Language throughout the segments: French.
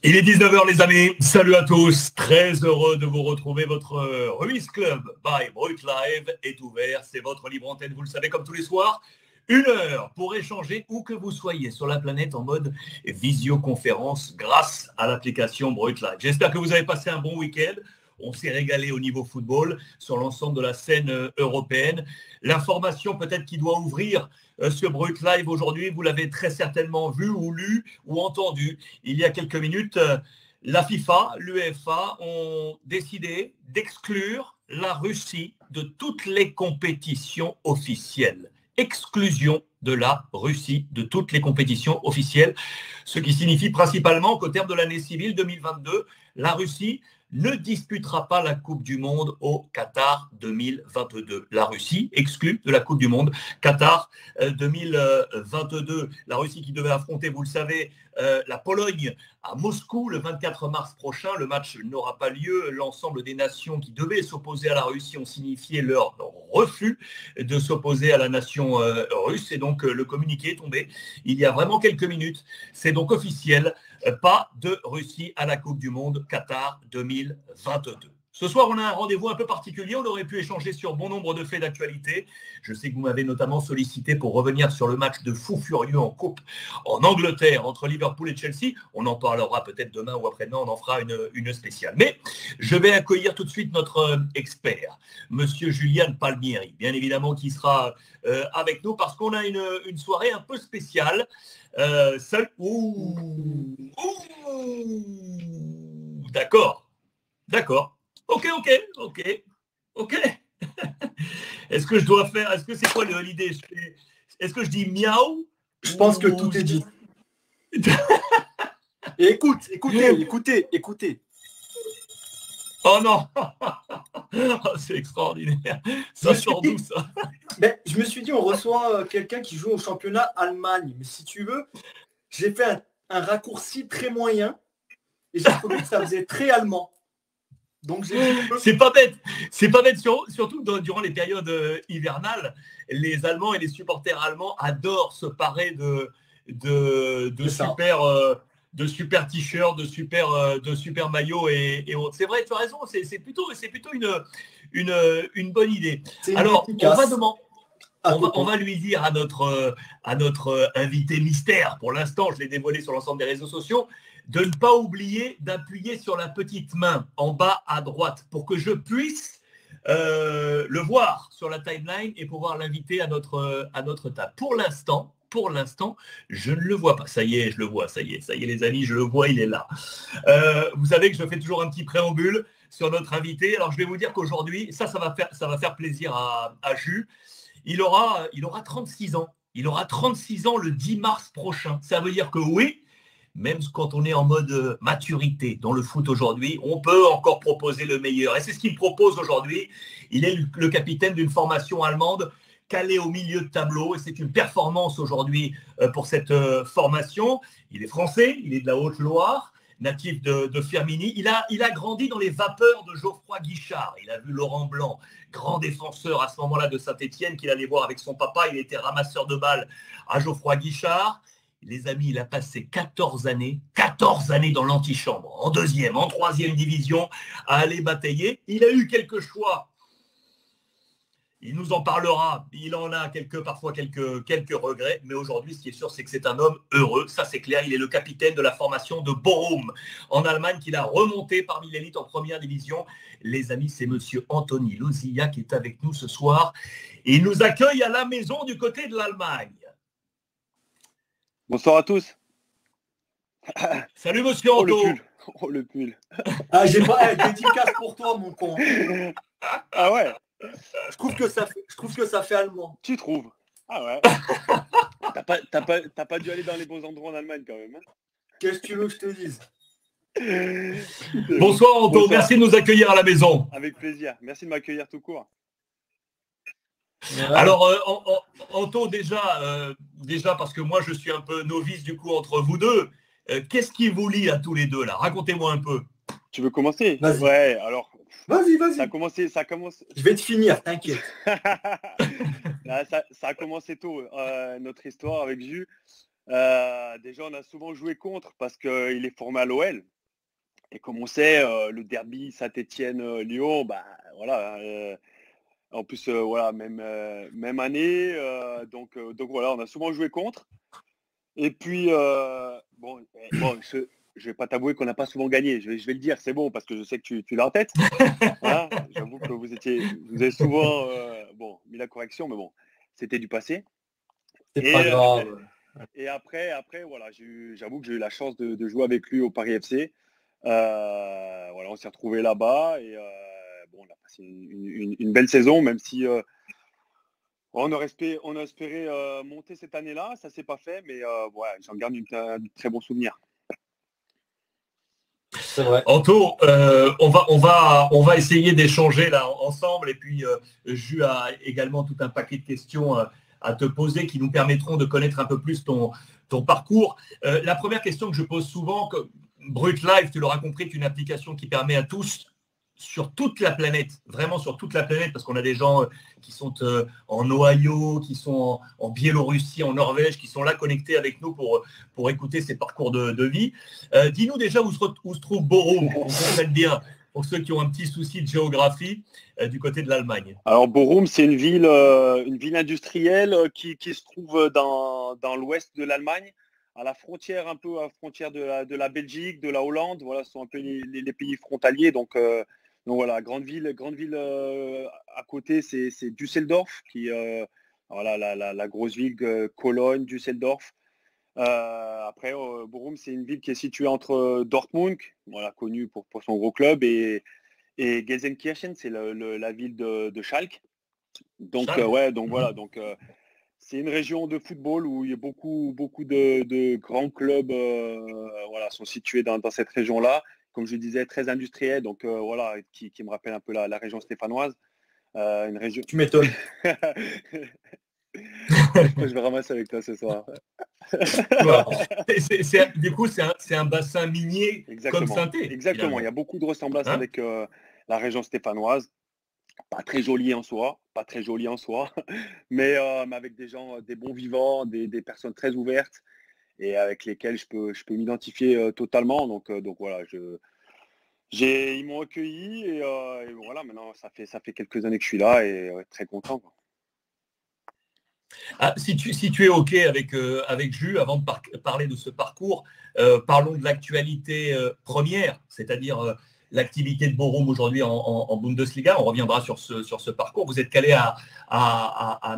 Il est 19h les amis, salut à tous, très heureux de vous retrouver. Votre Ruiz Club by Brut Live est ouvert, c'est votre libre antenne, vous le savez, comme tous les soirs. 1 heure pour échanger où que vous soyez sur la planète en mode visioconférence grâce à l'application Brut Live. J'espère que vous avez passé un bon week-end. On s'est régalé au niveau football sur l'ensemble de la scène européenne. L'information peut-être qui doit ouvrir ce Brut Live aujourd'hui, vous l'avez très certainement vu ou lu ou entendu. Il y a quelques minutes, la FIFA, l'UEFA ont décidé d'exclure la Russie de toutes les compétitions officielles. Exclusion de la Russie de toutes les compétitions officielles, ce qui signifie principalement qu'au terme de l'année civile 2022, la Russie ne disputera pas la Coupe du Monde au Qatar 2022. La Russie exclue de la Coupe du Monde Qatar 2022. La Russie qui devait affronter, vous le savez, la Pologne à Moscou le 24 mars prochain. Le match n'aura pas lieu. L'ensemble des nations qui devaient s'opposer à la Russie ont signifié leur refus de s'opposer à la nation russe. Et donc le communiqué est tombé il y a vraiment quelques minutes. C'est donc officiel. Pas de Russie à la Coupe du Monde Qatar 2022. Ce soir, on a un rendez-vous un peu particulier. On aurait pu échanger sur bon nombre de faits d'actualité. Je sais que vous m'avez notamment sollicité pour revenir sur le match de fou furieux en Coupe en Angleterre entre Liverpool et Chelsea. On en parlera peut-être demain ou après-demain. On en fera une spéciale. Mais je vais accueillir tout de suite notre expert, Monsieur Julian Palmieri, bien évidemment, qui sera avec nous parce qu'on a une soirée un peu spéciale. Seul. D'accord. Ok. Est-ce que je dois faire, est-ce que c'est quoi l'idée? Est-ce que je dis miaou? Je pense que tout est dit. Et écoutez. Oh non. C'est extraordinaire. Ça sort d'où ça? Je me suis dit, on reçoit quelqu'un qui joue au championnat Allemagne. Mais si tu veux, j'ai fait un raccourci très moyen et j'ai trouvé que ça faisait très allemand. Donc c'est pas bête, surtout durant les périodes hivernales, les Allemands et les supporters allemands adorent se parer de super t-shirts, de super maillots et autres. C'est vrai, tu as raison, c'est plutôt une bonne idée. Alors, on va lui dire à notre invité mystère, pour l'instant, je l'ai dévoilé sur l'ensemble des réseaux sociaux, de ne pas oublier d'appuyer sur la petite main en bas à droite pour que je puisse le voir sur la timeline et pouvoir l'inviter à notre table. Pour l'instant, je ne le vois pas. Ça y est, je le vois. Ça y est, les amis, je le vois, il est là. Vous savez que je fais toujours un petit préambule sur notre invité. Alors, je vais vous dire qu'aujourd'hui, ça va faire plaisir à Jus. Il aura 36 ans. Il aura 36 ans le 10 mars prochain. Ça veut dire que oui, même quand on est en mode maturité dans le foot aujourd'hui, on peut encore proposer le meilleur. Et c'est ce qu'il propose aujourd'hui. Il est le capitaine d'une formation allemande calée au milieu de tableau. Et c'est une performance aujourd'hui pour cette formation. Il est français, il est de la Haute-Loire, natif de Firminy. Il a grandi dans les vapeurs de Geoffroy Guichard. Il a vu Laurent Blanc, grand défenseur à ce moment-là de Saint-Étienne, qu'il allait voir avec son papa. Il était ramasseur de balles à Geoffroy Guichard. Les amis, il a passé 14 années dans l'antichambre, en deuxième, en troisième division, à aller batailler. Il a eu quelques choix. Il nous en parlera. Il en a parfois quelques regrets. Mais aujourd'hui, ce qui est sûr, c'est que c'est un homme heureux. Ça, c'est clair. Il est le capitaine de la formation de Bochum en Allemagne, qu'il a remonté parmi l'élite en première division. Les amis, c'est monsieur Anthony Lozilla qui est avec nous ce soir. Et il nous accueille à la maison du côté de l'Allemagne. Bonsoir à tous. Salut monsieur Anto. Le pull. Ah, j'ai pas dédicace pour toi, mon con. Ah ouais. Je trouve que ça fait allemand. Tu trouves? Ah ouais. T'as pas dû aller dans les bons endroits en Allemagne quand même. Hein. Qu'est-ce que tu veux que je te dise? Bonsoir Anto, bonsoir. Merci de nous accueillir à la maison. Avec plaisir. Merci de m'accueillir tout court. Voilà. Alors, Anto, déjà, parce que moi, je suis un peu novice du coup entre vous deux, qu'est-ce qui vous lie à tous les deux là? Racontez-moi un peu. Tu veux commencer? Vas-y. Ouais, alors. Vas-y. Ça commence. Je vais te finir, t'inquiète. Ça a commencé tôt, notre histoire avec Jus. Déjà, on a souvent joué contre parce qu'il est formé à l'OL. Et comme on sait, le derby Saint-Étienne-Lyon, bah, voilà. En plus, voilà, même année. Donc voilà, on a souvent joué contre. Et puis, je vais pas t'avouer qu'on n'a pas souvent gagné. Je vais le dire, c'est bon, parce que je sais que tu l'as en tête. Hein, j'avoue que vous avez souvent mis la correction, mais bon, c'était du passé. C'est pas grave. Et après voilà, j'avoue que j'ai eu la chance de jouer avec lui au Paris FC. Voilà, on s'est retrouvés là-bas et on a passé une belle saison, même si on a espéré monter cette année-là. Ça s'est pas fait, mais ouais, j'en garde un très bon souvenir. C'est vrai. Anto, on va essayer d'échanger là ensemble et puis Jus a également tout un paquet de questions à te poser qui nous permettront de connaître un peu plus ton parcours. La première question que je pose souvent, Brut Live, tu l'auras compris, est une application qui permet à tous sur toute la planète, vraiment sur toute la planète, parce qu'on a des gens qui sont en Ohio, qui sont en Biélorussie, en Norvège, qui sont là connectés avec nous pour écouter ces parcours de vie. Dis-nous déjà où se trouve Bochum, on comprenne bien, pour ceux qui ont un petit souci de géographie du côté de l'Allemagne. Alors Bochum, c'est une ville industrielle qui se trouve dans l'ouest de l'Allemagne, à la frontière de la Belgique, de la Hollande. Voilà, ce sont un peu les pays frontaliers. Donc voilà, grande ville à côté, c'est Düsseldorf, qui voilà, la grosse ville Cologne, Düsseldorf. Après, Bochum, c'est une ville qui est située entre Dortmund, voilà, connue pour son gros club, et Gelsenkirchen, c'est la ville de Schalke. Donc voilà, c'est une région de football où il y a beaucoup de grands clubs voilà, sont situés dans cette région-là. Comme je disais, très industrielle, donc voilà, qui me rappelle un peu la région stéphanoise. Une région... Tu m'étonnes. Je vais ramasser avec toi ce soir. Du coup, c'est un bassin minier. Exactement. Comme Saint-Étienne. Exactement, Finalement. Il y a beaucoup de ressemblances avec la région stéphanoise. Pas très jolie en soi, mais avec des gens, des bons vivants, des personnes très ouvertes et avec lesquelles je peux m'identifier totalement. Donc voilà, ils m'ont accueilli et voilà, maintenant ça fait quelques années que je suis là et très content, quoi. Ah, si tu es OK avec Jus, avant de parler de ce parcours, parlons de l'actualité première, c'est-à-dire l'activité de Bochum aujourd'hui en Bundesliga. On reviendra sur ce parcours. Vous êtes calé à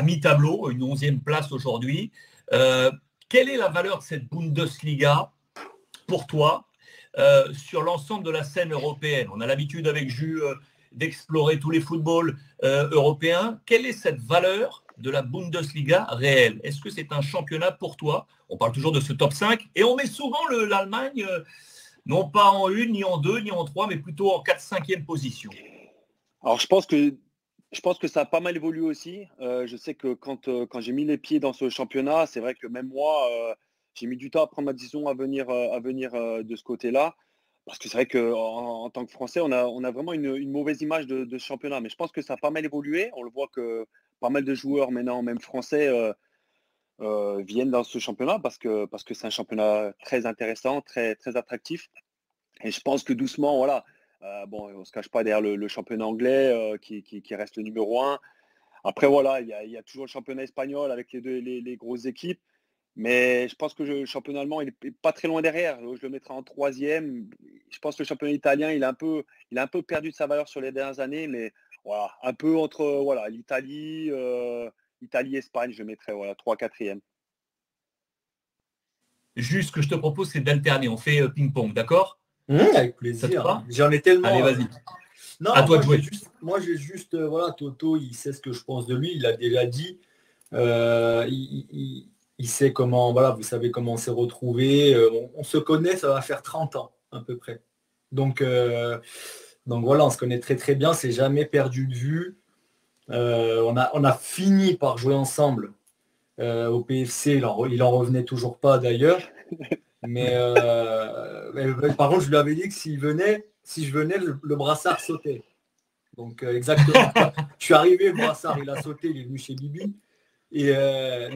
mi-tableau, une 11e place aujourd'hui. Quelle est la valeur de cette Bundesliga pour toi sur l'ensemble de la scène européenne? On a l'habitude avec Jus d'explorer tous les footballs européens. Quelle est cette valeur de la Bundesliga réelle? Est-ce que c'est un championnat pour toi? On parle toujours de ce top 5 et on met souvent l'Allemagne non pas en 1, ni en 2, ni en 3, mais plutôt en 4-5e position. Alors je pense que ça a pas mal évolué aussi. Je sais que quand j'ai mis les pieds dans ce championnat, c'est vrai que même moi, j'ai mis du temps à prendre ma décision à venir de ce côté-là. Parce que c'est vrai qu'en tant que Français, on a vraiment une mauvaise image de ce championnat. Mais je pense que ça a pas mal évolué. On le voit que pas mal de joueurs maintenant, même français, viennent dans ce championnat parce que c'est un championnat très intéressant, très, très attractif. Et je pense que doucement, voilà, on ne se cache pas derrière le championnat anglais qui reste le numéro 1. Après, voilà, il y a toujours le championnat espagnol avec les grosses équipes. Mais je pense que le championnat allemand, il n'est pas très loin derrière. Je le mettrai en 3e. Je pense que le championnat italien, il a un peu perdu de sa valeur sur les dernières années. Mais voilà, un peu entre l'Italie, Espagne, je le mettrais 3, 4e. Juste ce que je te propose, c'est d'alterner. On fait ping-pong, d'accord? Avec plaisir. J'en ai tellement. Allez, vas-y. Non, à toi de jouer. Moi, j'ai juste, voilà, Toto, il sait ce que je pense de lui. Il l'a déjà dit. Il sait comment, voilà, vous savez comment on s'est retrouvés. On se connaît, ça va faire 30 ans à peu près. Donc voilà, on se connaît très très bien, c'est jamais perdu de vue. On a fini par jouer ensemble au PFC, il en revenait toujours pas d'ailleurs. Mais par contre, je lui avais dit que si je venais, le brassard sautait. Donc exactement. Je suis arrivé, le brassard, il a sauté, il est venu chez Bibi. Et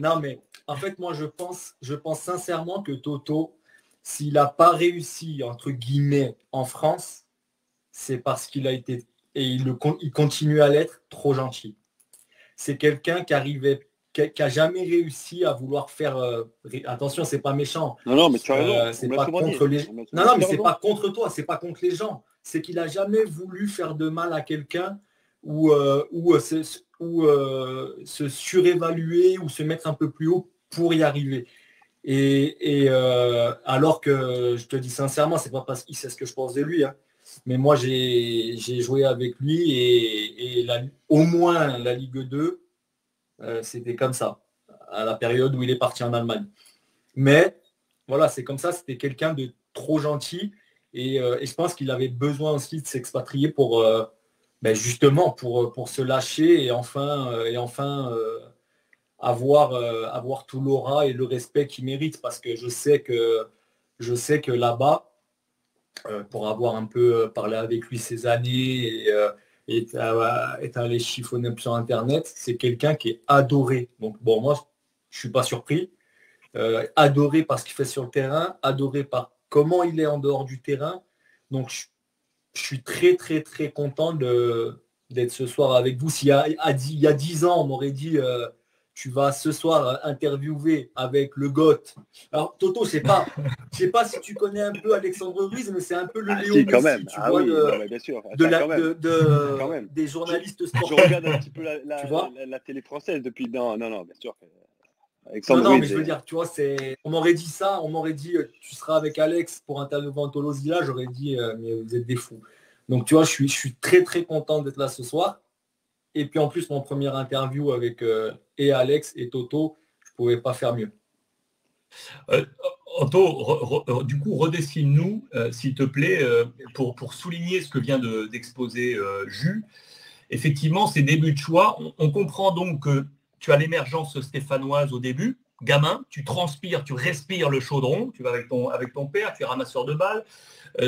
non, mais en fait, moi, je pense sincèrement que Toto, s'il n'a pas réussi, entre guillemets, en France, c'est parce qu'il a été, et il continue à l'être, trop gentil. C'est quelqu'un qui a jamais réussi à vouloir faire. Attention, c'est pas méchant. Non, mais tu as raison. C'est pas contre les. Non, mais c'est pas contre toi, c'est pas contre les gens. C'est qu'il a jamais voulu faire de mal à quelqu'un ou se surévaluer ou se mettre un peu plus haut pour y arriver. Et alors que je te dis sincèrement, c'est pas parce qu'il sait ce que je pense de lui, hein. Mais moi j'ai joué avec lui et au moins la Ligue 2, c'était comme ça, à la période où il est parti en Allemagne. Mais voilà, c'est comme ça, c'était quelqu'un de trop gentil et je pense qu'il avait besoin aussi de s'expatrier pour justement pour se lâcher et enfin avoir tout l'aura et le respect qu'il mérite, parce que je sais que là-bas, pour avoir un peu parlé avec lui ces années et être allé chiffonner sur Internet, c'est quelqu'un qui est adoré. Donc bon, moi, je ne suis pas surpris. Adoré par ce qu'il fait sur le terrain, adoré par comment il est en dehors du terrain. Donc je suis très, très, très content d'être ce soir avec vous. S'il y a 10 ans, on m'aurait dit tu vas ce soir interviewer avec le GOAT. Alors Toto, je sais pas si tu connais un peu Alexandre Ruiz, mais c'est un peu le Léo Messi, quand même. tu vois, bien sûr. des journalistes sportifs. Je regarde un petit peu la télé française depuis. Non, bien sûr. Alexandre Ruiz, mais je veux dire, tu vois, on m'aurait dit ça, on m'aurait dit tu seras avec Alex pour interviewer Antolo Zila, j'aurais dit mais vous êtes des fous. Donc tu vois, je suis très très content d'être là ce soir. Et puis en plus, mon première interview avec et Alex et Toto, je ne pouvais pas faire mieux. Anto, du coup, redessine-nous, s'il te plaît, pour souligner ce que vient d'exposer Jus. Effectivement, ces débuts de choix, on comprend donc que tu as l'émergence stéphanoise au début. Gamin, tu transpires, tu respires le chaudron, tu vas avec ton père, tu es ramasseur de balles.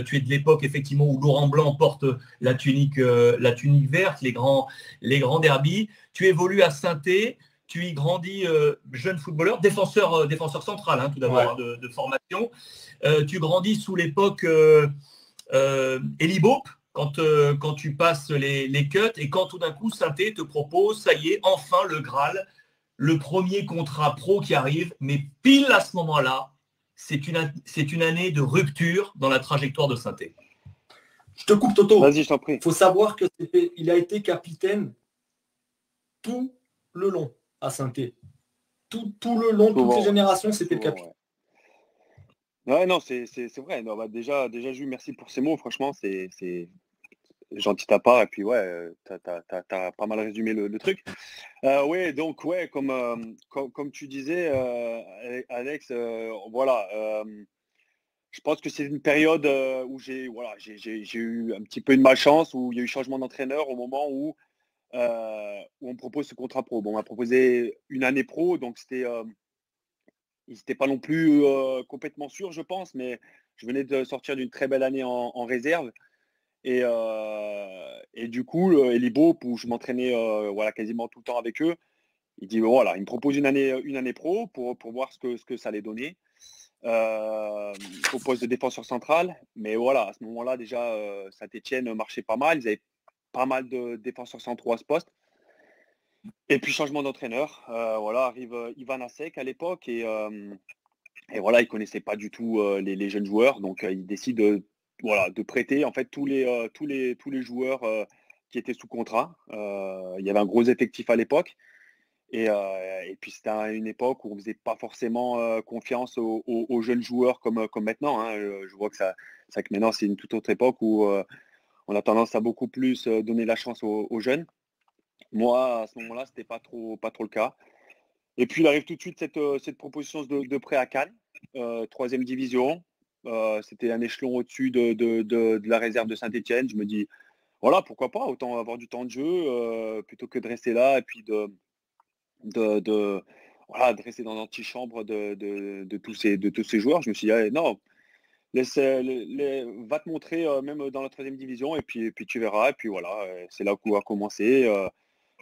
Tu es de l'époque effectivement où Laurent Blanc porte la tunique verte, les grands derbies. Tu évolues à Saint-Étienne, tu y grandis jeune footballeur, défenseur central, hein, tout d'abord, ouais, de formation. Tu grandis sous l'époque Elie Baup, quand tu passes les cuts et quand tout d'un coup Saint-Étienne te propose, ça y est, enfin le Graal, le premier contrat pro qui arrive, mais pile à ce moment-là, c'est une année de rupture dans la trajectoire de Saint-Étienne. Je te coupe, Toto. Vas-y, je t'en prie. Il faut savoir qu'il a été capitaine tout le long à Saint-Étienne. Tout le long, toutes les générations, c'était le capitaine. Ouais, non, c'est vrai. Non, déjà, Jules, merci pour ces mots. Franchement, c'est gentil ta part. Et puis, ouais, t'as pas mal résumé le truc. Oui, donc, ouais, comme tu disais, Alex, voilà. Je pense que c'est une période où j'ai eu un petit peu de malchance, où il y a eu changement d'entraîneur au moment où on me propose ce contrat pro. Bon, on m'a proposé une année pro, donc ils n'étaient pas non plus complètement sûrs, je pense, mais je venais de sortir d'une très belle année en réserve. Et du coup, Elie Baup, où je m'entraînais quasiment tout le temps avec eux, il dit voilà, il me propose une année pro pour voir ce que ça allait donner au poste de défenseur central. Mais voilà, à ce moment-là, déjà, Saint-Étienne marchait pas mal. Ils avaient pas mal de défenseurs centraux à ce poste. Et puis, changement d'entraîneur. Arrive Ivan Asek à l'époque. Et voilà, il ne connaissait pas du tout les jeunes joueurs. Donc, il décide de prêter en fait tous les joueurs qui étaient sous contrat. Il y avait un gros effectif à l'époque. Et puis c'était une époque où on ne faisait pas forcément confiance aux jeunes joueurs comme maintenant. Hein. Je vois que que maintenant c'est une toute autre époque où on a tendance à beaucoup plus donner la chance aux jeunes. Moi, à ce moment-là, c'était pas trop le cas. Et puis il arrive tout de suite cette proposition de prêt à Cannes, 3e division. C'était un échelon au-dessus de la réserve de Saint-Étienne. Je me dis, voilà, pourquoi pas, autant avoir du temps de jeu plutôt que de rester là et puis de rester dans l'antichambre de tous ces joueurs. Je me suis dit, allez, non, va te montrer même dans la 3e division et puis tu verras. Et puis voilà, c'est là où a commencé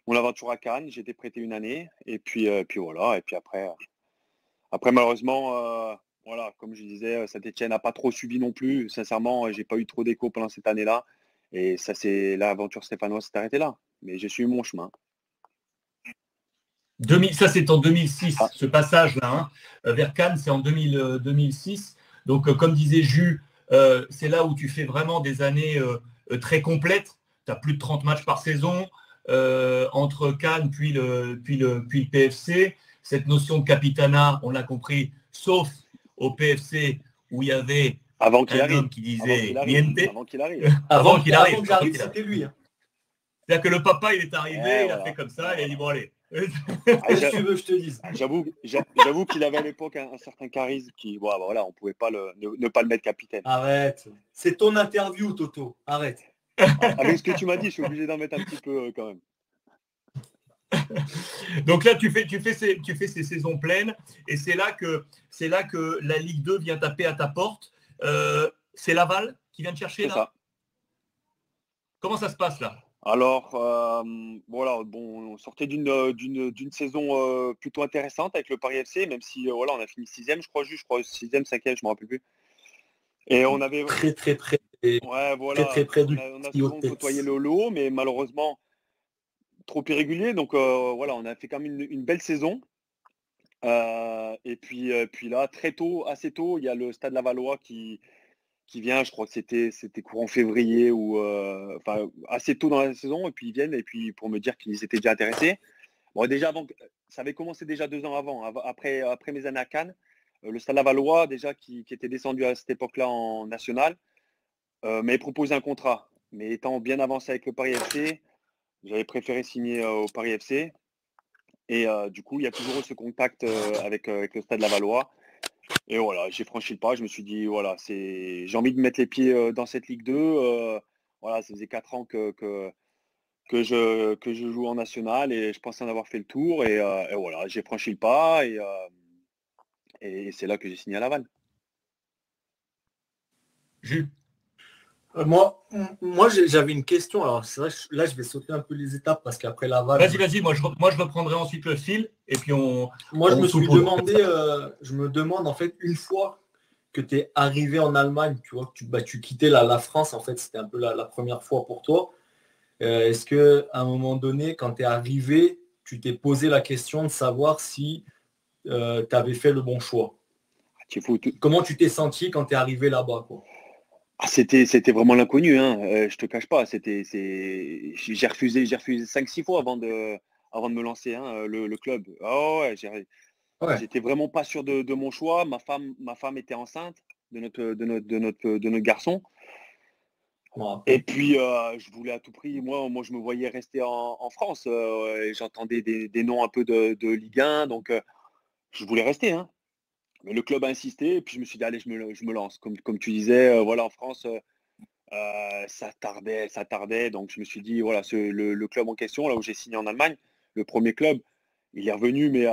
mon aventure à Cannes. J'ai été prêté une année et puis voilà. Et puis après malheureusement, voilà, comme je disais, Saint-Etienne n'a pas trop suivi non plus. Sincèrement, j'ai pas eu trop d'écho pendant cette année-là. Et ça, c'est l'aventure stéphanoise s'est arrêtée là. Mais j'ai suivi mon chemin. 2000, ça, c'est en 2006, Ah. ce passage-là, vers Cannes, c'est en 2006. Donc, comme disait Jus, c'est là où tu fais vraiment des années très complètes. Tu as plus de 30 matchs par saison entre Cannes puis le PFC. Cette notion de capitanat, on l'a compris, sauf au PFC où il y avait Avant qu'il un arrive. homme qui disait Niente. Avant qu'il arrive, c'était lui. C'est-à-dire que le papa, il est arrivé, il a voilà. fait comme ça, et il a dit bon allez. Qu'est-ce que tu veux que je te dise? J'avoue qu'il avait à l'époque un certain charisme qui, bon, voilà, on pouvait pas ne pas le mettre capitaine. Arrête. C'est ton interview, Toto. Arrête. Avec ce que tu m'as dit, je suis obligé d'en mettre un petit peu quand même. Donc là, tu fais ces saisons pleines, et c'est là que la Ligue 2 vient taper à ta porte. C'est Laval qui vient te chercher C'est là. Ça. Comment ça se passe là? Alors, voilà, bon, on sortait d'une saison plutôt intéressante avec le Paris FC, même si voilà, on a fini 6e, je crois 6e, 5e, je me rappelle plus. Et on avait très près. Ouais, voilà, très près on a souvent côtoyé le haut, mais malheureusement trop irrégulier. Donc voilà, on a fait quand même une belle saison. Et puis là, assez tôt, il y a le Stade Lavallois qui vient. Je crois que c'était courant février ou enfin assez tôt dans la saison. Et puis ils viennent et puis pour me dire qu'ils étaient déjà intéressés. Bon, déjà ça avait commencé déjà 2 ans avant, après mes années à Cannes. Le Stade Lavallois déjà qui était descendu à cette époque-là en national. Mais proposé un contrat. Mais étant bien avancé avec le Paris FC, j'avais préféré signer au Paris FC. Et du coup, il y a toujours eu ce contact avec le Stade Lavallois. Et voilà, j'ai franchi le pas. Je me suis dit, voilà, j'ai envie de mettre les pieds dans cette Ligue 2. Voilà, ça faisait 4 ans que je joue en national et je pensais en avoir fait le tour. Et voilà, j'ai franchi le pas et c'est là que j'ai signé à Laval. Jules. Moi, j'avais une question. Alors, c'est vrai, là, je vais sauter un peu les étapes parce qu'après Laval. Vas-y. Moi, je reprendrai ensuite le fil et puis je me demande en fait, une fois que tu es arrivé en Allemagne, tu vois, que tu quittais la France, en fait, c'était un peu la première fois pour toi. Est-ce qu'à un moment donné, quand tu es arrivé, tu t'es posé la question de savoir si tu avais fait le bon choix? Comment tu t'es senti quand tu es arrivé là-bas, quoi? C'était vraiment l'inconnu, hein. Je te cache pas. J'ai refusé 5-6 fois avant de me lancer, hein, le club. Oh, ouais, j'étais vraiment pas sûr de mon choix. Ma femme était enceinte de notre garçon. Et puis je voulais à tout prix. Moi, je me voyais rester en France. Et j'entendais des noms un peu de Ligue 1, donc je voulais rester, hein. Mais le club a insisté, et puis je me suis dit, allez, je me lance. Comme tu disais, voilà, en France, ça tardait. Donc je me suis dit, voilà, le club en question, là où j'ai signé en Allemagne, le premier club, il est revenu, mais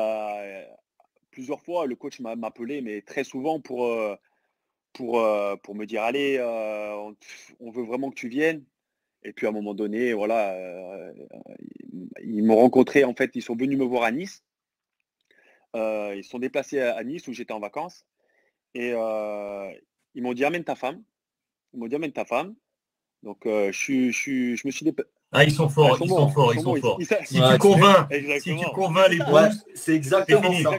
plusieurs fois, le coach m'a appelé, mais très souvent pour me dire, allez, on veut vraiment que tu viennes. Et puis à un moment donné, voilà, ils m'ont rencontré, en fait, ils sont venus me voir à Nice. Ils sont déplacés à Nice où j'étais en vacances. Et ils m'ont dit, amène ta femme. Donc je me suis déplacé. Ah, ils sont forts. Si tu convaincs les bons, c'est exactement ça.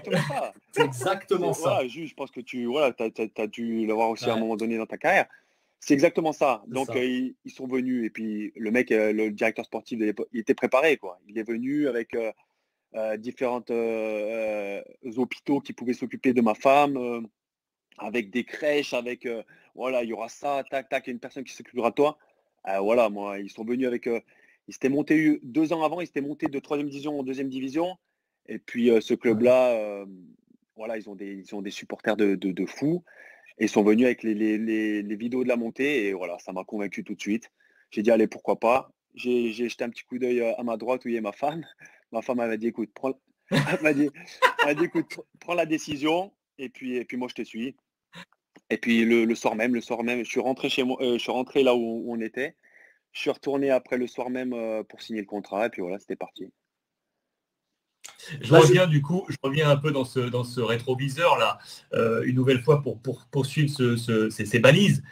C'est exactement ça. Voilà, je pense que tu as dû l'avoir aussi à un moment donné dans ta carrière. C'est exactement ça. Donc ils sont venus et puis le mec, le directeur sportif de l'époque, il était préparé, quoi. Il est venu avec différents hôpitaux qui pouvaient s'occuper de ma femme, avec des crèches, avec voilà, il y aura ça, tac, tac, et une personne qui s'occupera de toi. Voilà, moi, ils sont venus avec. Ils s'étaient montés 2 ans avant, ils s'étaient montés de 3e division en 2e division. Et puis ce club-là, voilà, ils ont des supporters de fous. Et ils sont venus avec les vidéos de la montée. Et voilà, ça m'a convaincu tout de suite. J'ai dit, allez, pourquoi pas. J'ai jeté un petit coup d'œil à ma droite où il y a ma femme. Ma femme m'a dit, écoute, écoute, prends la décision. Et puis moi, je te suis. Et puis le soir même, je suis rentré chez moi, je suis rentré là où on était. Je suis retourné après le soir même pour signer le contrat. Et puis voilà, c'était parti. Je reviens un peu dans ce rétroviseur là, une nouvelle fois pour poursuivre ces balises.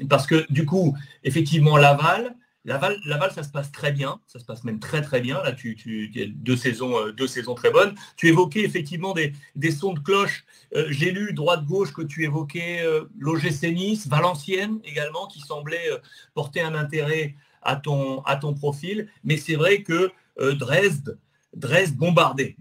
Parce que du coup, effectivement, Laval, ça se passe très bien, ça se passe même très très bien. Là, tu as deux saisons très bonnes. Tu évoquais effectivement des sons de cloche. J'ai lu droite-gauche que tu évoquais l'OGC Nice, Valenciennes également, qui semblait porter un intérêt à ton profil. Mais c'est vrai que Dresde bombardé.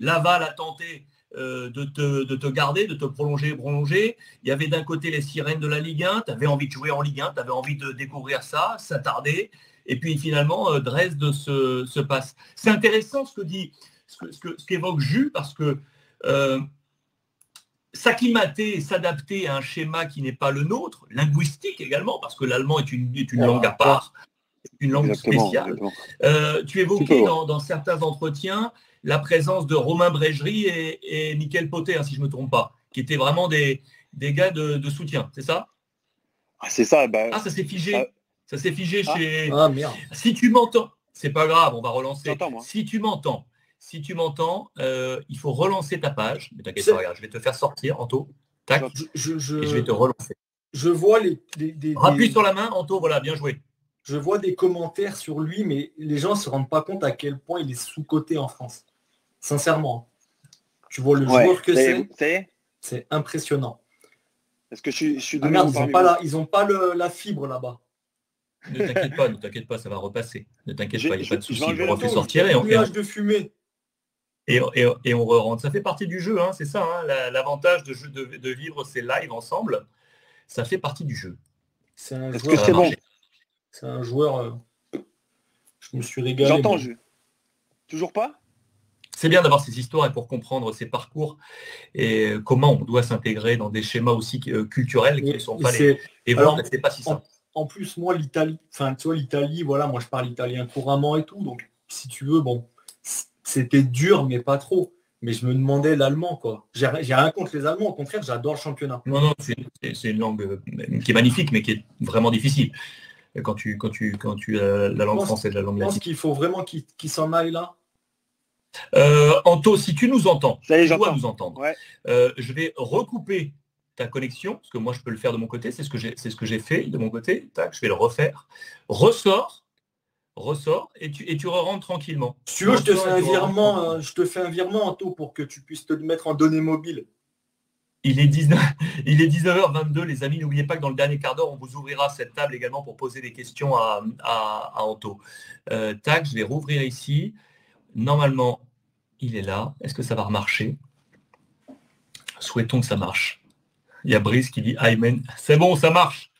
Laval a tenté de te garder, de te prolonger. Il y avait d'un côté les sirènes de la Ligue 1, tu avais envie de jouer en Ligue 1, tu avais envie de découvrir ça tardait. Et puis finalement, Dresde se passe. C'est intéressant ce qu'évoque Jus, parce que s'acclimater et s'adapter à un schéma qui n'est pas le nôtre, linguistique également, parce que l'allemand est une langue à part, une langue spéciale. Tu évoquais dans certains entretiens la présence de Romain Brégerie et Mickaël Potter, si je ne me trompe pas, qui étaient vraiment des gars de soutien, c'est ça? C'est ça. Ça s'est figé. Ça s'est figé chez... Ah, merde. Si tu m'entends, c'est pas grave, on va relancer. Moi. Si tu m'entends, il faut relancer ta page. Mais t'inquiète pas, regarde, je vais te faire sortir, Anto. Tac, et je vais te relancer. Je vois Rappuie sur la main, Anto, voilà, bien joué. Je vois des commentaires sur lui, mais les gens ne se rendent pas compte à quel point il est sous-coté en France. Sincèrement. Tu vois le joueur que c'est impressionnant. Est-ce que je suis merde, ils n'ont pas la fibre là-bas. Ne t'inquiète pas, ça va repasser. Ne t'inquiète pas, il n'y a pas de souci. On refait sortir et on de fumée. Et on re-rentre. Ça fait partie du jeu, hein, c'est ça. Hein, l'avantage de vivre ces lives ensemble, ça fait partie du jeu. C'est un joueur. Bon. C'est un joueur. Je me suis régalé. J'entends, toujours pas. C'est bien d'avoir ces histoires et pour comprendre ces parcours et comment on doit s'intégrer dans des schémas aussi culturels qui ne sont pas les vôtres. C'est pas si simple. En plus, moi, l'Italie, voilà, moi je parle italien couramment et tout, donc si tu veux, bon, c'était dur, mais pas trop. Mais je me demandais l'allemand, quoi. J'ai rien contre les Allemands, au contraire, j'adore le championnat. Non, c'est une langue qui est magnifique, mais qui est vraiment difficile. Quand tu as la langue française, la langue latine. Je pense qu'il faut vraiment qu'il s'en aille là. Anto, si tu nous entends, tu dois nous entendre. Ouais. Je vais recouper ta connexion, parce que moi je peux le faire de mon côté, c'est ce que j'ai fait de mon côté. Tac, je vais le refaire. Ressors et tu re-rentres tranquillement. Si tu veux, je te fais un virement, Anto, pour que tu puisses te le mettre en données mobiles. Il est 19h22, les amis. N'oubliez pas que dans le dernier quart d'heure, on vous ouvrira cette table également pour poser des questions à Anto. Tac, je vais rouvrir ici. Normalement, il est là. Est-ce que ça va remarcher? Souhaitons que ça marche. Il y a Brice qui dit Amen. C'est bon, ça marche.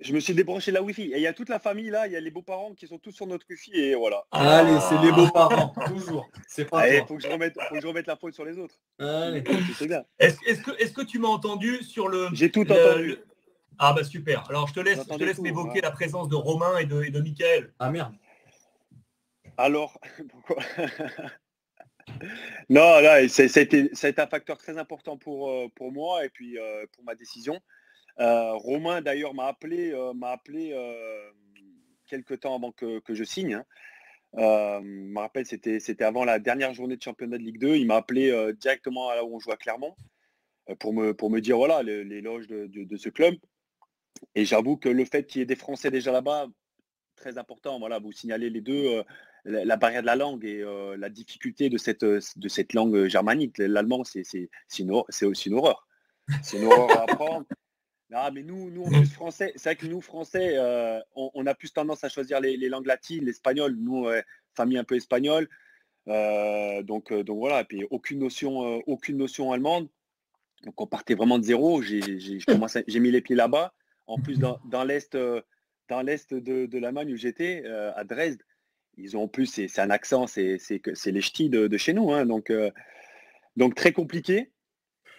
Je me suis débranché la Wi-Fi. Et il y a toute la famille là, il y a les beaux-parents qui sont tous sur notre Wi-Fi et voilà. Allez, c'est les beaux-parents, toujours. C'est pas il faut que je remette la faute sur les autres. Allez. C'est bien. Est-ce que tu m'as entendu sur le... J'ai tout entendu. Ah bah super. Alors je te laisse m'évoquer la présence de Romain et de Mickaël. Ah merde. Alors, pourquoi? Non, là, ça a été un facteur très important pour moi et puis pour ma décision. Romain d'ailleurs m'a appelé quelques temps avant que je signe. Je me rappelle, c'était avant la dernière journée de championnat de Ligue 2. Il m'a appelé directement là où on joue à Clermont pour me dire voilà l'éloge de ce club. Et j'avoue que le fait qu'il y ait des Français déjà là-bas, très important. Voilà, vous signalez les deux, la barrière de la langue et la difficulté de cette langue germanique. L'allemand, c'est aussi une horreur. C'est une horreur à apprendre. Ah, mais nous en plus français, c'est vrai que nous français, on a plus tendance à choisir les langues latines, l'espagnol. Nous, famille un peu espagnole, donc voilà. Et puis aucune notion allemande. Donc on partait vraiment de zéro. J'ai mis les pieds là-bas. En plus dans l'est de l'Allemagne où j'étais, à Dresde, ils ont en plus c'est un accent, c'est les ch'tis de chez nous, hein. Donc très compliqué.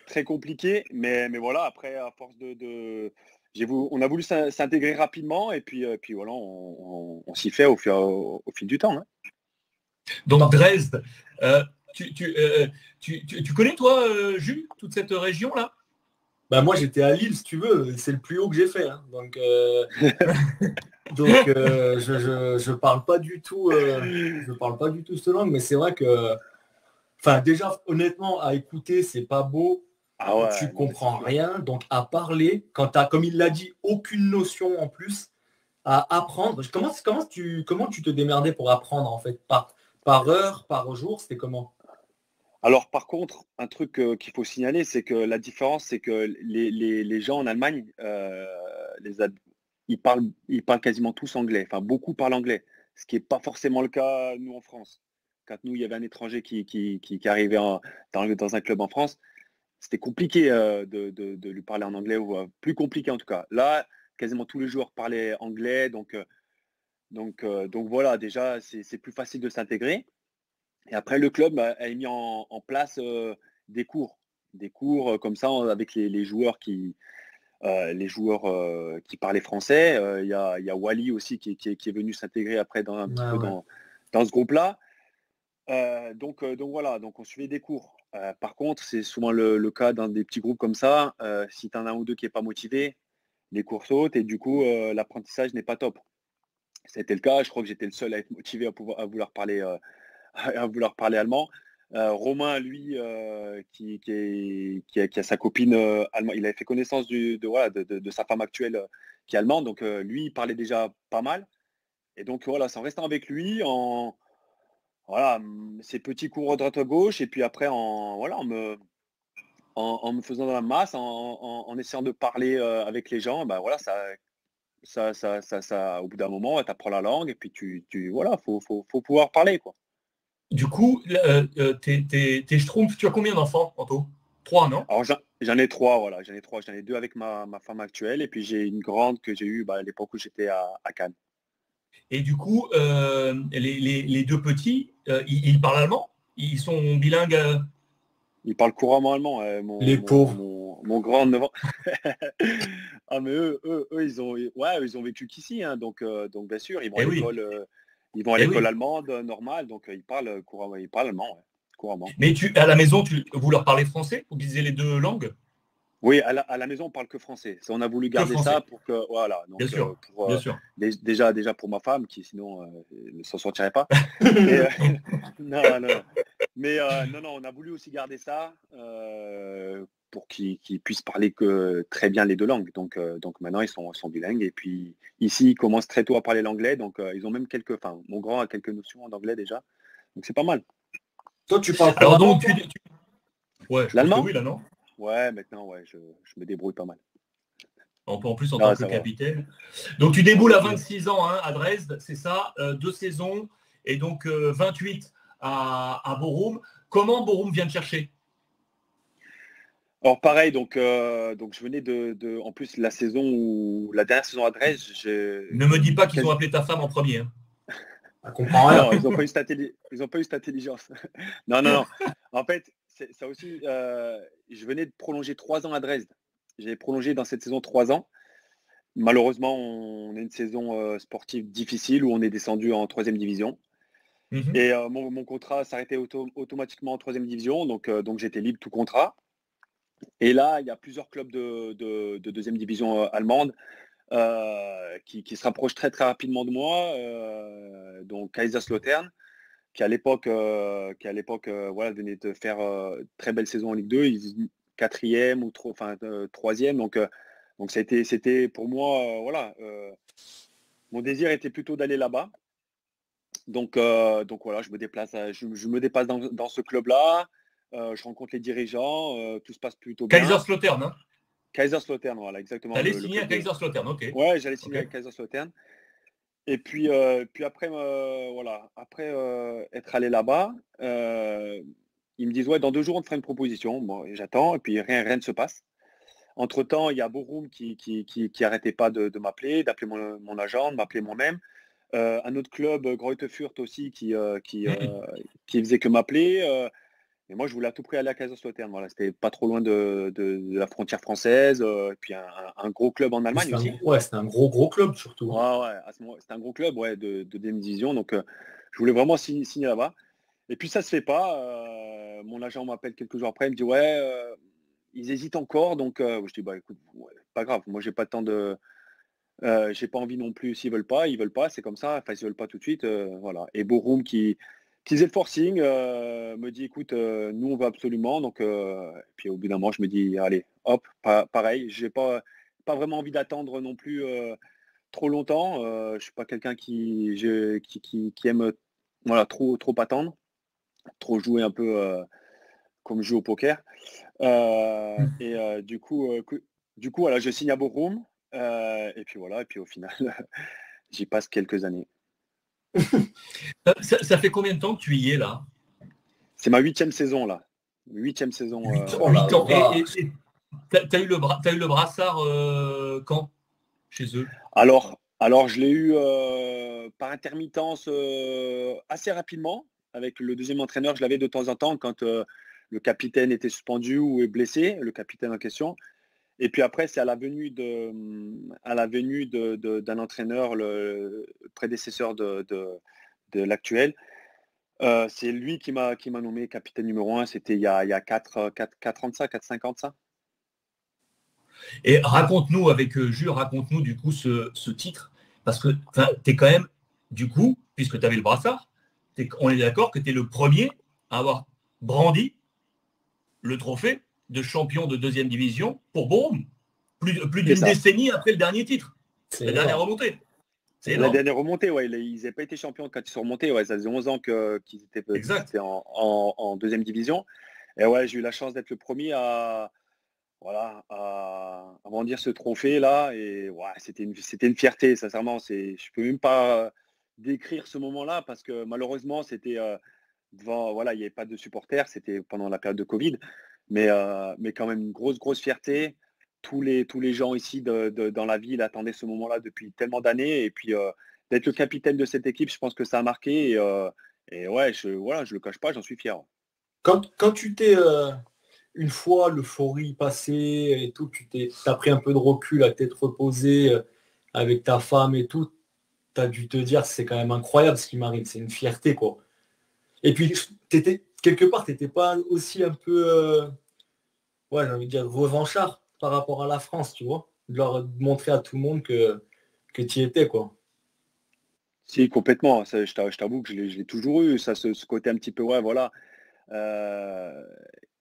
Très compliqué, mais voilà, après, à force on a voulu s'intégrer rapidement et puis voilà, on s'y fait au fil du temps. Hein. Donc Dresde, tu connais toi, Jules, toute cette région-là? Bah moi j'étais à Lille, si tu veux, c'est le plus haut que j'ai fait. Hein. Donc Donc je parle pas du tout cette langue, mais c'est vrai que, enfin déjà honnêtement à écouter c'est pas beau, Ah ouais, tu non, mais c'est comprends sûr. rien, donc à parler quand tu as, comme il l'a dit, aucune notion en plus, à apprendre. Comment tu te démerdais pour apprendre en fait, par heure, par jour, c'était comment? Alors par contre, un truc qu'il faut signaler, c'est que la différence, c'est que les gens en Allemagne, ils parlent quasiment tous anglais. Enfin, beaucoup parlent anglais, ce qui n'est pas forcément le cas nous en France. Quand nous, il y avait un étranger qui arrivait dans un club en France, c'était compliqué de lui parler en anglais, ou plus compliqué en tout cas. Là, quasiment tous les joueurs parlaient anglais, donc voilà, déjà, c'est plus facile de s'intégrer. Et après, le club a mis en place des cours. Des cours comme ça avec les joueurs qui parlaient français. Il y a Wally aussi qui est venu s'intégrer après un petit Ah peu ouais. dans ce groupe-là. Donc voilà, donc on suivait des cours. Par contre, c'est souvent le cas dans des petits groupes comme ça. Si tu en as un ou deux qui n'est pas motivé, les cours sautent et du coup, l'apprentissage n'est pas top. C'était le cas. Je crois que j'étais le seul à être motivé à vouloir parler, à vouloir parler allemand. Romain, lui, qui a sa copine allemande, il avait fait connaissance de sa femme actuelle qui est allemande. Donc lui, il parlait déjà pas mal. Et donc voilà, c'est en restant avec lui, ces petits cours à droite à gauche, et puis après en me faisant dans la masse, en essayant de parler avec les gens, bah voilà, ça, au bout d'un moment, tu apprends la langue, et puis voilà, faut pouvoir parler, quoi. Du coup, tes Schtroumpfs, tu as combien d'enfants en tout? 3, non? Alors j'en ai trois, voilà, j'en ai trois. J'en ai deux avec ma femme actuelle, et puis j'ai une grande que j'ai eue à l'époque où j'étais à Cannes. Et du coup, les deux petits, ils parlent allemand? Ils sont bilingues? Ils parlent couramment allemand, Les pauvres. mon grand de 9 ans. Ah mais eux, ils ont vécu qu'ici, hein, donc bien sûr, Eh oui, ils vont à eh l'école oui. allemande normale, donc ils parlent couramment, ils parlent allemand, ouais, couramment. Mais à la maison, vous leur parlez français? Vous utilisez les deux langues? Oui, à la maison, on parle que français. On a voulu Que garder ça français, pour que, voilà, bien donc sûr, bien sûr. déjà pour ma femme, qui sinon ne s'en sortirait pas. Mais non, non, non. Mais non, non, on a voulu aussi garder ça pour qu'ils puissent parler que très bien les deux langues. Donc maintenant, ils sont bilingues. Et puis ici, ils commencent très tôt à parler l'anglais. Donc ils ont même mon grand a quelques notions d'anglais déjà. Donc c'est pas mal. Toi, tu parles Alors couramment, donc, toi? ouais, je pense que L'allemand? oui, là, non? Ouais, maintenant, ouais, je me débrouille pas mal. En plus, en tant Ah, que ça va. capitaine. Donc, tu Un déboules peu à plus. 26 ans hein, à Dresde, c'est ça, 2 saisons, et donc 28 à Bochum. Comment Bochum vient te chercher? Alors pareil, donc je venais en plus la dernière saison à Dresde, Ne me dis pas qu'ils ont appelé ta femme en premier. Hein. Elle comprend rien. non, ils ont pas eu cette intelligence. Non, non, non. En fait, ça aussi, je venais de prolonger 3 ans à Dresde. J'ai prolongé dans cette saison 3 ans. Malheureusement, on a une saison sportive difficile où on est descendu en troisième division. Mhm. Et mon contrat s'arrêtait automatiquement en troisième division, donc j'étais libre tout contrat. Et là, il y a plusieurs clubs de deuxième division allemande qui se rapprochent très très rapidement de moi. Donc Kaiserslautern, qui à l'époque voilà, venait de faire très belle saison en Ligue 2, ils quatrième ou troisième. Donc c'était pour moi, voilà, mon désir était plutôt d'aller là-bas. Donc voilà, je me dépasse dans ce club-là. Je rencontre les dirigeants, tout se passe plutôt bien. Kaiserslautern, hein. Kaiserslautern, voilà, exactement, T'allais le signer à club de. Kaiserslautern, ok. Ouais, j'allais signer Ok. avec Kaiserslautern. Et puis après, voilà, après être allé là-bas, ils me disent, ouais, dans 2 jours, on te fera une proposition. Bon, et j'attends, et puis rien ne se passe. Entre-temps, il y a Bochum qui arrêtait pas de m'appeler, d'appeler mon agent, de m'appeler moi-même. Un autre club, Greuther Fürth aussi, Mhm. qui faisait que m'appeler. Et moi, je voulais à tout prix aller à Kaiserslautern. Voilà, c'était pas trop loin de la frontière française. Et puis un gros club en Allemagne aussi. Ouais, c'est un gros club surtout. Ouais, ouais, à ce moment, c'était un gros club, ouais, de deuxième division. Donc, je voulais vraiment signer là-bas. Et puis, ça se fait pas. Mon agent m'appelle quelques jours après. Il me dit, ouais, ils hésitent encore. Donc, je dis, bah, écoute, ouais, pas grave. Moi, j'ai pas le temps de. J'ai pas envie non plus, s'ils veulent pas, c'est comme ça. Enfin, s'ils veulent pas tout de suite, voilà. Et Borum qui faisait le forcing, me dit écoute, nous on veut absolument. Donc, puis au bout d'un moment, je me dis allez, hop, pareil. J'ai pas vraiment envie d'attendre non plus trop longtemps. Je suis pas quelqu'un qui aime voilà trop attendre, trop jouer un peu comme je joue au poker. Du coup, voilà, je signe à Bochum. Et puis voilà, et puis au final, j'y passe quelques années. Ça fait combien de temps que tu y es là? C'est ma 8e saison là. 8e saison. 8 ans. Et tu as eu le brassard quand chez eux? Alors je l'ai eu par intermittence assez rapidement. Avec le deuxième entraîneur, je l'avais de temps en temps quand le capitaine était suspendu ou est blessé, le capitaine en question. Et puis après, c'est à la venue d'un entraîneur, le prédécesseur de l'actuel. C'est lui qui m'a nommé capitaine numéro 1. C'était il y a 4 ans de ça, 4-5 ans de ça. Et raconte-nous, avec Jules, raconte-nous du coup ce titre. Parce que tu es quand même, du coup, puisque tu avais le brassard, on est d'accord que tu es le premier à avoir brandi le trophée de champion de 2e division pour Bochum. Plus d'une décennie après le dernier titre. La dernière remontée. La dernière remontée, ouais. Ils n'avaient pas été champions quand ils sont remontés. Ouais, ça faisait 11 ans qu'ils étaient en 2e division. Et ouais, j'ai eu la chance d'être le premier à brandir ce trophée-là. Et ouais, c'était une fierté, sincèrement. Je ne peux même pas décrire ce moment-là parce que malheureusement, c'était devant, voilà, il n'y avait pas de supporters. C'était pendant la période de Covid. Mais quand même une grosse fierté. Tous les gens ici dans la ville attendaient ce moment-là depuis tellement d'années. Et puis d'être le capitaine de cette équipe, je pense que ça a marqué. Et ouais, je le cache pas, j'en suis fier. Quand tu t'es une fois l'euphorie passée et tout, t'as pris un peu de recul à t'être reposé avec ta femme et tout, tu as dû te dire c'est quand même incroyable ce qui m'arrive, c'est une fierté quoi. Et puis quelque part, t'étais pas aussi un peu j'ai envie de dire revanchard par rapport à la France, tu vois, de leur montrer à tout le monde que tu y étais quoi. Si, complètement. Ça, je t'avoue que je l'ai toujours eu, ça, ce côté un petit peu, ouais, voilà.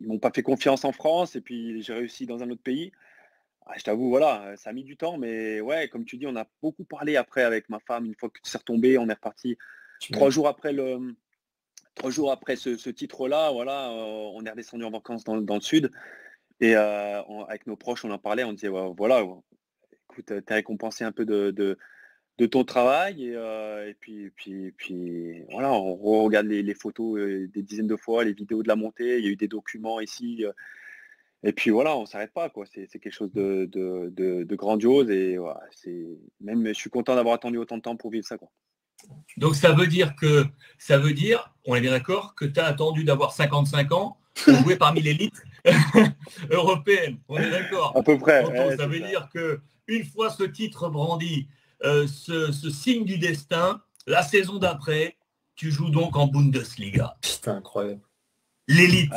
Ils m'ont pas fait confiance en France et puis j'ai réussi dans un autre pays. Je t'avoue, voilà, ça a mis du temps, mais ouais, comme tu dis, on a beaucoup parlé après avec ma femme. Une fois que c'est retombé, on est reparti 3 jours après ce titre-là. Voilà, on est redescendu en vacances dans le sud et avec nos proches, on en parlait. On disait, voilà, écoute, t'es récompensé un peu de ton travail et puis voilà, on regarde les photos des dizaines de fois, les vidéos de la montée. Il y a eu des documents ici. Et puis voilà, on ne s'arrête pas, quoi. C'est quelque chose de grandiose et voilà, je suis content d'avoir attendu autant de temps pour vivre ça, quoi. Donc ça veut dire, on est bien d'accord, que tu as attendu d'avoir 55 ans pour jouer parmi l'élite européenne. On est d'accord. À peu près. Ça veut dire que une fois ce titre brandi, ce signe du destin, la saison d'après, tu joues donc en Bundesliga. C'est incroyable. L'élite.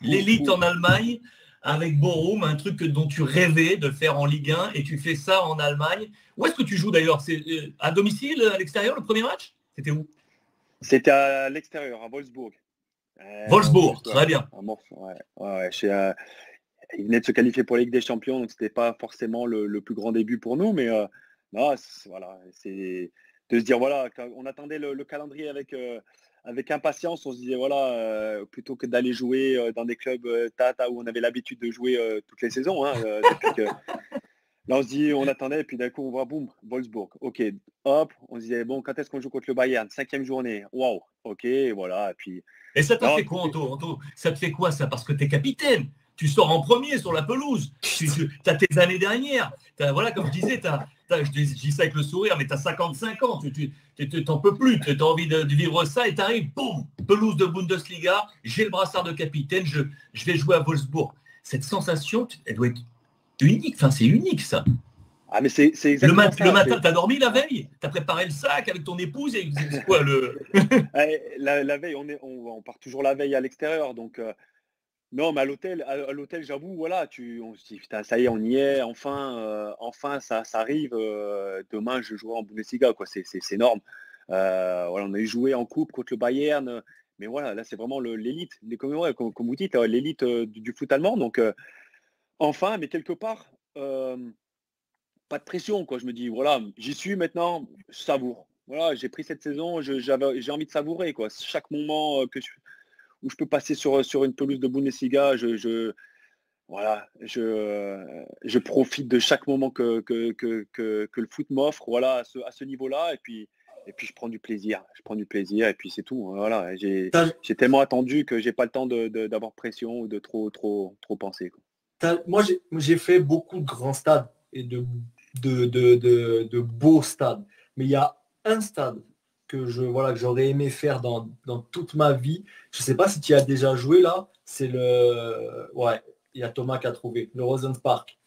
L'élite en Allemagne. Avec Bochum, un truc dont tu rêvais de faire en Ligue 1 et tu fais ça en Allemagne. Où est-ce que tu joues d'ailleurs? C'est à domicile, à l'extérieur, le premier match? C'était où? C'était à l'extérieur, à Wolfsburg. Wolfsburg, très bien. Ils venaient de se qualifier pour la Ligue des Champions, donc c'était pas forcément le plus grand début pour nous, mais voilà, c'est de se dire voilà, on attendait le calendrier avec impatience. On se disait voilà, plutôt que d'aller jouer dans des clubs où on avait l'habitude de jouer toutes les saisons, depuis que là on se dit on attendait et puis d'un coup on voit boum, Wolfsburg, ok, hop, on se disait bon, quand est-ce qu'on joue contre le Bayern, 5e journée, waouh, ok, voilà, et puis et ça t'a fait quoi, Anto? Ça te fait quoi ça? Parce que tu es capitaine, tu sors en premier sur la pelouse, tu as tes années dernières, voilà, comme je disais, je dis ça avec le sourire, mais tu as 55 ans, tu n'en peux plus, tu as envie de vivre ça et tu arrives, boum, pelouse de Bundesliga, j'ai le brassard de capitaine, je vais jouer à Wolfsburg. Cette sensation, elle doit être unique, c'est unique ça. Ah mais c'est exactement ça. Le matin, tu as dormi la veille? Tu as préparé le sac avec ton épouse? C'est quoi le... la veille, on part toujours la veille à l'extérieur, donc Non, mais à l'hôtel, j'avoue, voilà, on se dit, putain, ça y est, on y est, enfin, ça arrive. Demain, je jouerai en Bundesliga, quoi. C'est énorme. Voilà, on a eu joué en coupe contre le Bayern, mais voilà, là, c'est vraiment l'élite, comme vous dites, l'élite du foot allemand. Donc, enfin, mais quelque part, pas de pression, quoi. Je me dis, voilà, j'y suis maintenant, je savoure. Voilà, j'ai pris cette saison, j'ai envie de savourer, quoi. Chaque moment où je peux passer sur une pelouse de Bundesliga, voilà, je profite de chaque moment que le foot m'offre, voilà, à ce niveau-là, et puis je prends du plaisir. Je prends du plaisir, et puis c'est tout. Voilà, T'as- j'ai tellement attendu que j'ai pas le temps d'avoir pression ou de trop penser, quoi. Moi, j'ai fait beaucoup de grands stades et de beaux stades. Mais il y a un stade que j'aurais aimé faire dans toute ma vie. Je ne sais pas si tu y as déjà joué là. C'est le. Ouais, il y a Thomas qui a trouvé. Le Rosenpark.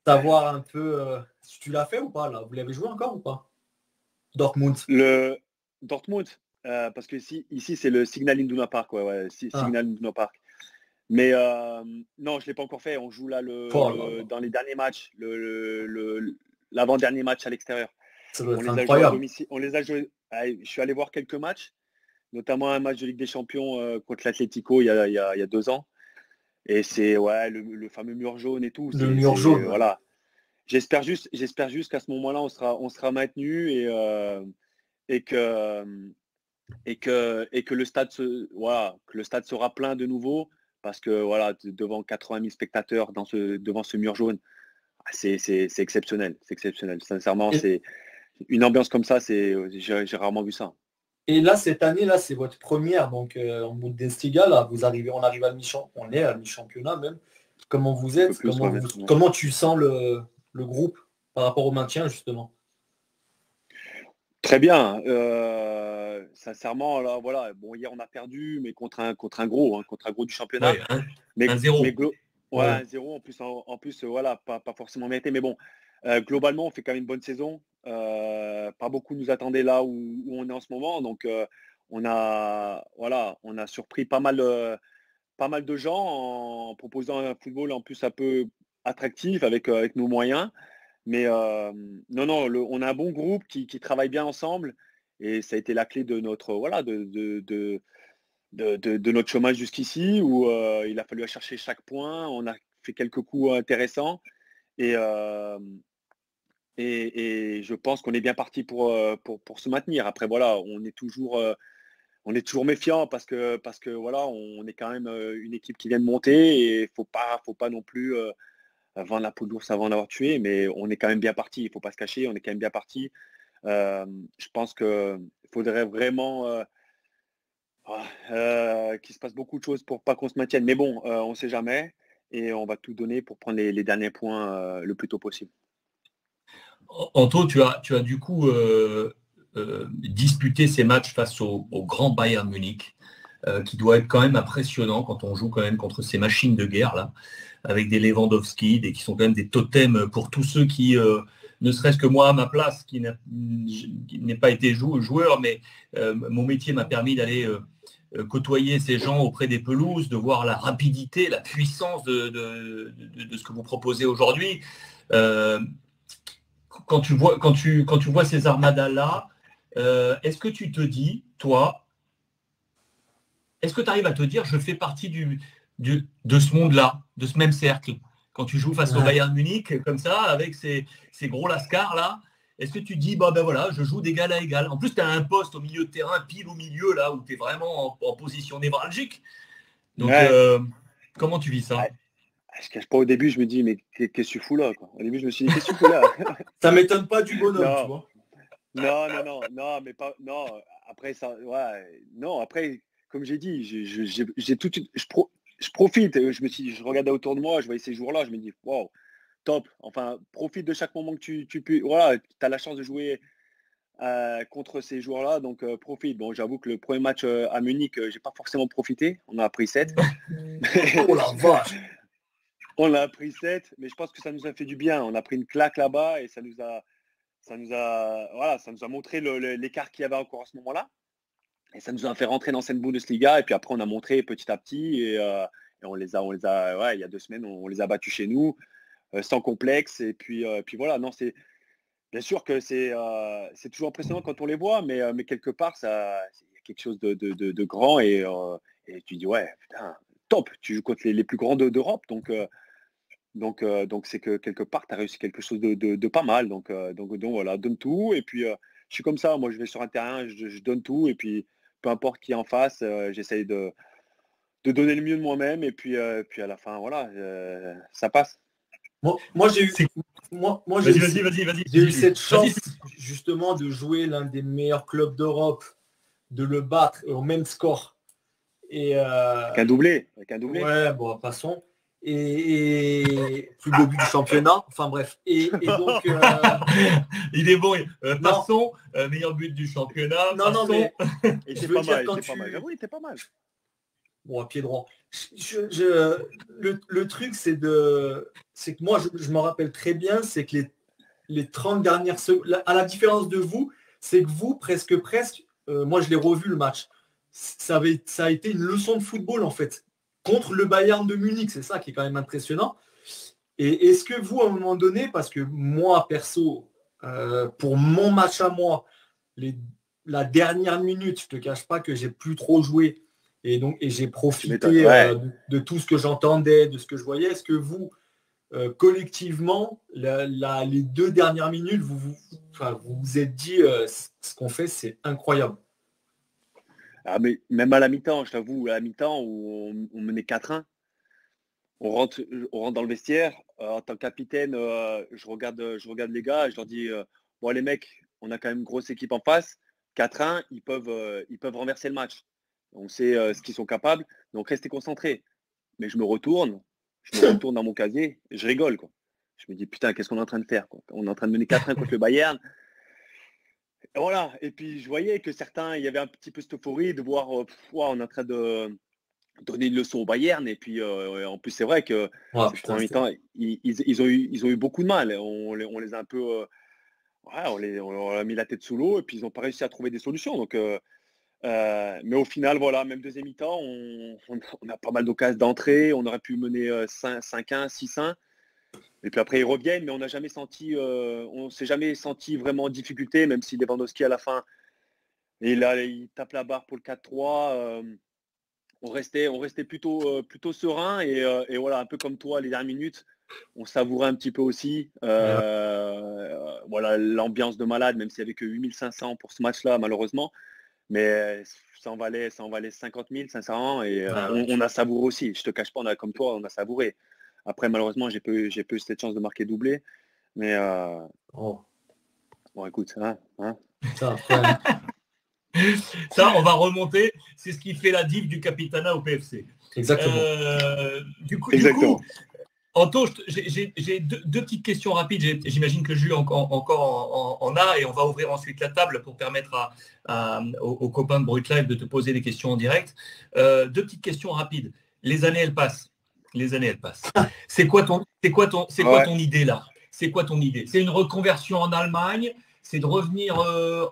Savoir un peu. Si tu l'as fait ou pas là? Vous l'avez joué encore ou pas? Dortmund. Le Dortmund, parce que ici c'est le Signal Iduna Park, Ah, Signal Iduna Park. Mais non, je ne l'ai pas encore fait. On joue là oh là là. dans les derniers matchs, l'avant-dernier match à l'extérieur. Ça doit On être les a joués à incroyable. domicile. On les a joués. Je suis allé voir quelques matchs, notamment un match de Ligue des Champions contre l'Atlético il y a 2 ans. Et c'est le fameux mur jaune et tout. Le mur jaune. Ouais. Voilà. J'espère juste qu'à ce moment-là, on sera maintenu et que le stade que le stade sera plein de nouveau, parce que voilà, devant 80 000 spectateurs devant ce mur jaune, c'est exceptionnel. C'est exceptionnel. Sincèrement, Et, c'est une ambiance comme ça, j'ai rarement vu ça. et là, cette année, là, c'est votre première donc en Bundesliga. Là, on arrive à on est à mi-championnat même. Comment vous Un peu êtes? plus, ouais, maintenant. Comment tu sens le groupe par rapport au maintien, justement? Très bien. Sincèrement, là, voilà. Bon, hier on a perdu, mais contre un gros, contre un gros du championnat. Ouais, Mais, un zéro. ouais, Ouais. 1-0 en plus, voilà, pas forcément mérité. Mais bon, globalement, on fait quand même une bonne saison. Pas beaucoup nous attendaient là où on est en ce moment. Donc, on a surpris pas mal de gens en proposant un football en plus un peu attractif avec nos moyens. Mais non, non, on a un bon groupe qui travaille bien ensemble, et ça a été la clé de notre, voilà, de notre chômage jusqu'ici, où il a fallu aller chercher chaque point. On a fait quelques coups intéressants, et, euh, et je pense qu'on est bien parti pour se maintenir. Après, voilà, on est toujours méfiant parce que voilà, on est quand même une équipe qui vient de monter, et faut pas non plus vendre la peau de l'ours avant d'avoir tué, mais on est quand même bien parti. Il ne faut pas se cacher, on est quand même bien parti. Je pense qu'il faudrait vraiment qu'il se passe beaucoup de choses pour pas qu'on se maintienne. Mais bon, on ne sait jamais, et on va tout donner pour prendre les derniers points le plus tôt possible. Anto, tu as du coup disputé ces matchs face au grand Bayern Munich, qui doit être quand même impressionnant quand on joue quand même contre ces machines de guerre là, avec des Lewandowski, qui sont quand même des totems pour tous ceux qui, ne serait-ce que moi à ma place, qui n'ai pas été joueur, mais mon métier m'a permis d'aller côtoyer ces gens auprès des pelouses, de voir la rapidité, la puissance de ce que vous proposez aujourd'hui. Euh, quand tu vois ces armadas-là, est-ce que tu te dis, toi, est-ce que tu arrives à te dire, je fais partie de ce monde-là, de ce même cercle? Quand tu joues face au Ouais. Bayern Munich, comme ça, avec ces gros lascars-là, est-ce que tu te dis, bah, ben voilà, je joue d'égal à égal? En plus, tu as un poste au milieu de terrain, pile au milieu, là, où tu es vraiment en position névralgique. Donc, Ouais, comment tu vis ça? ouais. Je ne cache pas, au début, je me dis, mais qu'est-ce que tu fous là, quoi. Au début, je me suis dit, qu'est-ce que tu fous là? Ça m'étonne pas du bonhomme, tu Non, vois. non, mais pas, non. Après ça, ouais, non. Après, comme j'ai dit, j'ai tout, je profite. Je regardais autour de moi, je voyais ces jours-là, je me dis, wow, top. Enfin, profite de chaque moment que tu peux. Voilà, tu as la chance de jouer contre ces joueurs-là, donc profite. Bon, j'avoue que le premier match à Munich, j'ai pas forcément profité. On a pris 7. Oh la vache. On a pris 7, mais je pense que ça nous a fait du bien. On a pris une claque là-bas, et ça nous a montré l'écart qu'il y avait encore à ce moment-là. Et ça nous a fait rentrer dans cette Bundesliga. Et puis après, on a montré petit à petit. Et on les a ouais, il y a 2 semaines, on les a battus chez nous, sans complexe. Et puis voilà, non, c'est bien sûr que c'est toujours impressionnant quand on les voit, mais quelque part, il y a quelque chose de grand. Et tu dis, ouais, putain, top, tu joues contre les plus grands d'Europe. Donc c'est que quelque part, tu as réussi quelque chose de pas mal. Donc voilà, donne tout. Et puis, je suis comme ça. Moi, je vais sur un terrain, je donne tout. Et puis, peu importe qui est en face, j'essaye de donner le mieux de moi-même. Et puis à la fin, voilà, ça passe. Moi, j'ai eu, j'ai eu cette chance justement de jouer l'un des meilleurs clubs d'Europe, de le battre au même score. Avec un doublé. Ouais, bon, passons. Et plus beau but du championnat. Enfin bref. Et donc. Il est bon. Passons. Meilleur but du championnat. Non, mais. Il était pas mal. J'avoue, il était pas mal. Bon, à pied droit. Le truc, c'est que moi, je me rappelle très bien, c'est que les 30 dernières secondes, à la différence de vous, c'est que vous, presque, moi je l'ai revu le match, ça a été une leçon de football en fait, contre le Bayern de Munich, c'est ça qui est quand même impressionnant. Et est-ce que vous, à un moment donné, parce que moi, perso, pour mon match à moi, la dernière minute, je ne te cache pas que j'ai plus trop joué, et j'ai profité de tout ce que j'entendais, de ce que je voyais. Est-ce que vous, collectivement, les 2 dernières minutes, vous vous êtes dit ce qu'on fait, c'est incroyable? Ah, mais même à la mi-temps, je t'avoue, à la mi-temps où on menait 4-1, on rentre dans le vestiaire. En tant que capitaine, je regarde les gars et je leur dis bon, les mecs, on a quand même une grosse équipe en face. 4-1, ils peuvent renverser le match. On sait ce qu'ils sont capables, donc restez concentrés. Mais je me retourne dans mon casier et je rigole, quoi. Je me dis putain, qu'est-ce qu'on est en train de faire, quoi. On est en train de mener 4-1 contre le Bayern. Et voilà. Et puis je voyais que certains, il y avait un petit peu cette euphorie de voir on est en train de donner une leçon au Bayern. Et puis en plus, c'est vrai que ces premiers mi-temps, ils ont eu beaucoup de mal. On les a un peu on leur a mis la tête sous l'eau et puis ils n'ont pas réussi à trouver des solutions. Donc mais au final, voilà, même deuxième mi-temps, on a pas mal d'occasions d'entrée. On aurait pu mener 5-1, 6-1. Et puis après, ils reviennent, mais on ne s'est jamais senti vraiment en difficulté, même si Lewandowski à la fin, et là, il tape la barre pour le 4-3. On restait plutôt serein et voilà, un peu comme toi, les dernières minutes, on savourait un petit peu aussi. Voilà, l'ambiance de malade, même s'il n'y avait que 8500 pour ce match-là, malheureusement. Mais ça en valait 50 000, 500 et on a savouré aussi. Je te cache pas, comme toi, on a savouré. Après, malheureusement, j'ai pas eu cette chance de marquer doublé. Mais bon, écoute, Ça, on va remonter. C'est ce qui fait la div du Capitana au PFC. Exactement. Du coup, Anto, j'ai deux petites questions rapides. J'imagine que Jules encore en a, et on va ouvrir ensuite la table pour permettre aux copains de Brut Live de te poser des questions en direct. 2 petites questions rapides. Les années, elles passent. C'est quoi ton idée là? C'est quoi ton idée? C'est une reconversion en Allemagne? C'est de revenir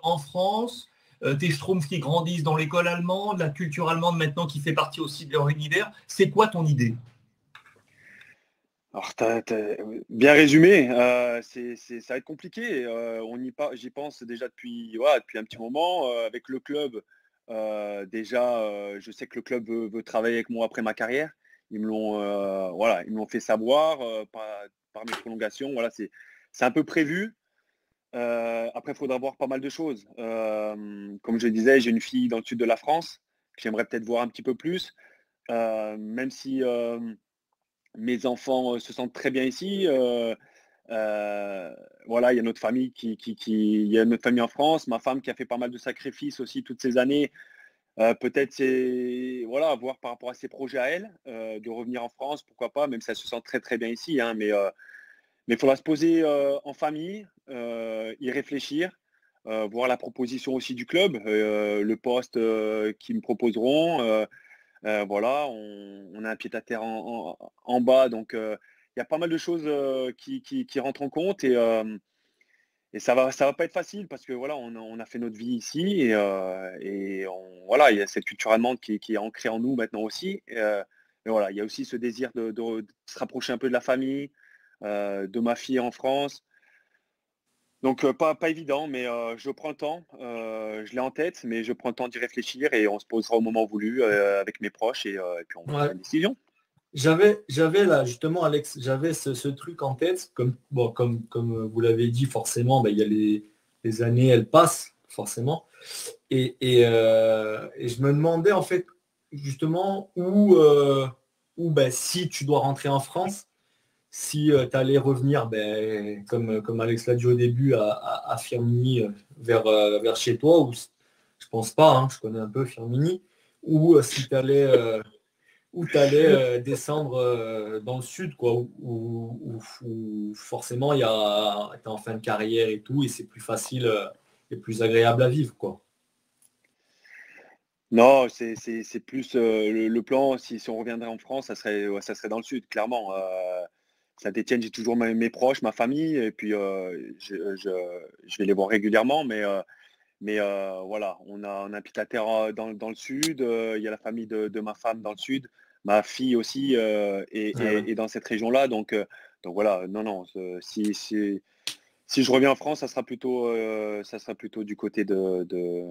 en France? Tes Schtroumpfs qui grandissent dans l'école allemande, la culture allemande maintenant qui fait partie aussi de leur univers. C'est quoi ton idée? Alors, t'as bien résumé. Ça va être compliqué. J'y pense déjà depuis un petit moment. Avec le club, déjà, je sais que le club veut travailler avec moi après ma carrière. Ils me l'ont fait savoir par mes prolongations. Voilà, c'est un peu prévu. Après, il faudra voir pas mal de choses. Comme je disais, j'ai une fille dans le sud de la France que j'aimerais peut-être voir un petit peu plus. Même si mes enfants se sentent très bien ici. Voilà, il y a notre famille il y a notre famille en France, ma femme qui a fait pas mal de sacrifices aussi toutes ces années. Peut-être c'est voir par rapport à ses projets à elle, de revenir en France, pourquoi pas, même si elle se sent très très bien ici, hein, mais il faudra se poser en famille, y réfléchir, voir la proposition aussi du club, le poste qu'ils me proposeront. Voilà, on a un pied-à-terre en bas, donc il y a pas mal de choses qui rentrent en compte. Et ça va pas être facile parce que voilà, on a fait notre vie ici voilà, il y a cette culture allemande qui est ancrée en nous maintenant aussi. Mais voilà, il y a aussi ce désir de se rapprocher un peu de la famille, de ma fille en France. Donc pas évident, mais je prends le temps. Je l'ai en tête, mais je prends le temps d'y réfléchir et on se posera au moment voulu avec mes proches et puis on prendra Ouais. une décision. J'avais là, justement, Alex, j'avais ce truc en tête, comme vous l'avez dit, forcément, il y a les années, elles passent, forcément. Et je me demandais, en fait, justement, où si tu dois rentrer en France, si tu allais revenir, comme Alex l'a dit au début, à Firminy, vers chez toi, ou je pense pas, hein, je connais un peu Firminy, ou si tu allais où tu allais descendre dans le sud, quoi, où forcément tu es en fin de carrière et tout, et c'est plus facile et plus agréable à vivre, quoi. Non, c'est plus le plan. Si on reviendrait en France, ça serait dans le sud, clairement. Saint-Étienne, j'ai toujours mes proches, ma famille, et puis je vais les voir régulièrement, mais voilà, on a un pied à terre dans le sud. Il y a la famille de ma femme dans le sud, ma fille aussi Ouais. est dans cette région-là. Donc voilà, non, si je reviens en France, ça sera plutôt du côté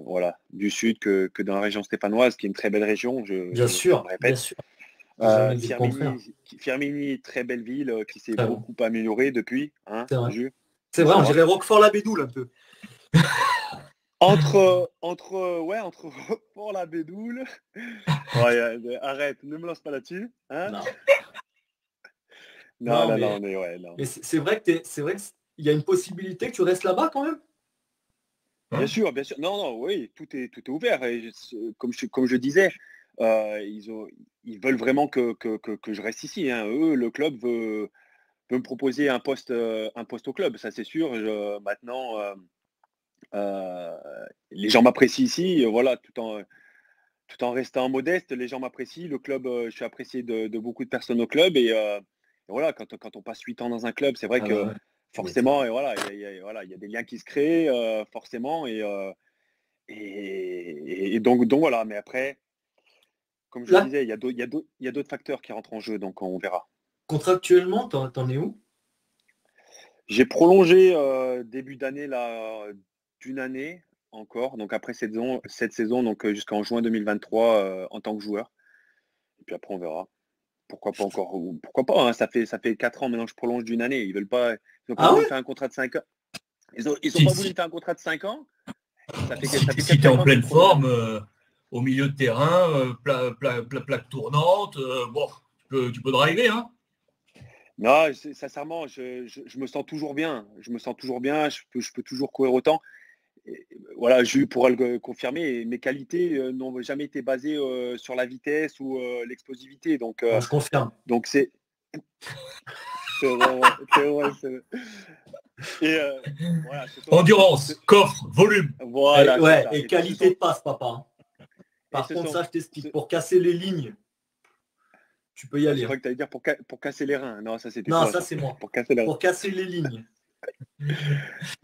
voilà, du sud que dans la région stéphanoise, qui est une très belle région, Bien je me sûr, bien répète. sûr. J'ai jamais dit le contraire. Firminy, très belle ville qui s'est Très vrai. beaucoup améliorée depuis, hein, C'est vrai. Jules, C'est faut vrai, on savoir. dirait Roquefort-la-Bédoule un peu. Entre pour la Bédoule. Ouais, arrête, ne me lance pas là-dessus. Hein. Non, Non, non, non, non, mais, mais ouais, non. mais c'est vrai c'est vrai qu'il y a une possibilité que tu restes là-bas quand même. Bien Hein. sûr, bien sûr. Non, non, oui, tout est ouvert. Et comme je disais, ils veulent vraiment que je reste ici. Hein. Eux, le club veut me proposer un poste au club, ça c'est sûr. Maintenant, euh, les gens m'apprécient ici, voilà, tout en restant modeste, les gens m'apprécient. Le club, je suis apprécié de beaucoup de personnes au club. Et voilà, quand on passe 8 ans dans un club, c'est vrai Ah que ouais, tu m'étonnes. forcément, et voilà, voilà, il y a des liens qui se créent, forcément. Et donc voilà, mais après, comme je le Là, disais, il y a d'autres facteurs qui rentrent en jeu, donc on verra. contractuellement, t'en es où? J'ai prolongé début d'année là d'une année encore, donc après cette saison donc jusqu'en juin 2023 en tant que joueur. Et puis après on verra. Pourquoi pas encore ou pourquoi pas, hein, ça fait 4 ans maintenant que je prolonge d'une année. Ils ont pas Ah voulu me ouais? faire un contrat de 5 ans. Ils ont Si, pas voulu me si, faire un contrat de 5 ans. si, Ça fait si tu es en 4-5 ans que je pleine prolonge. forme, au milieu de terrain, plaque tournante, bon, tu peux driver, hein. Non, sincèrement, je me sens toujours bien. Je me sens toujours bien. Je peux toujours courir autant. Et, voilà, Jules pourra le confirmer. Mes qualités n'ont jamais été basées sur la vitesse ou l'explosivité. Bon, je confirme. Donc c'est vrai, ouais, c'est vrai. Et voilà, Endurance, coffre, volume. voilà, c'est Ouais, ça. et Et puis ce qualité sont, de passe, papa, hein. et Par ce contre, sont, ça, je ce- t'explique. Pour casser les lignes, tu peux y je aller, hein. crois que tu allais dire pour casser les reins. Non, ça c'était Non, toi, ça, ça. c'est moi. Pour casser les reins. Pour casser les lignes.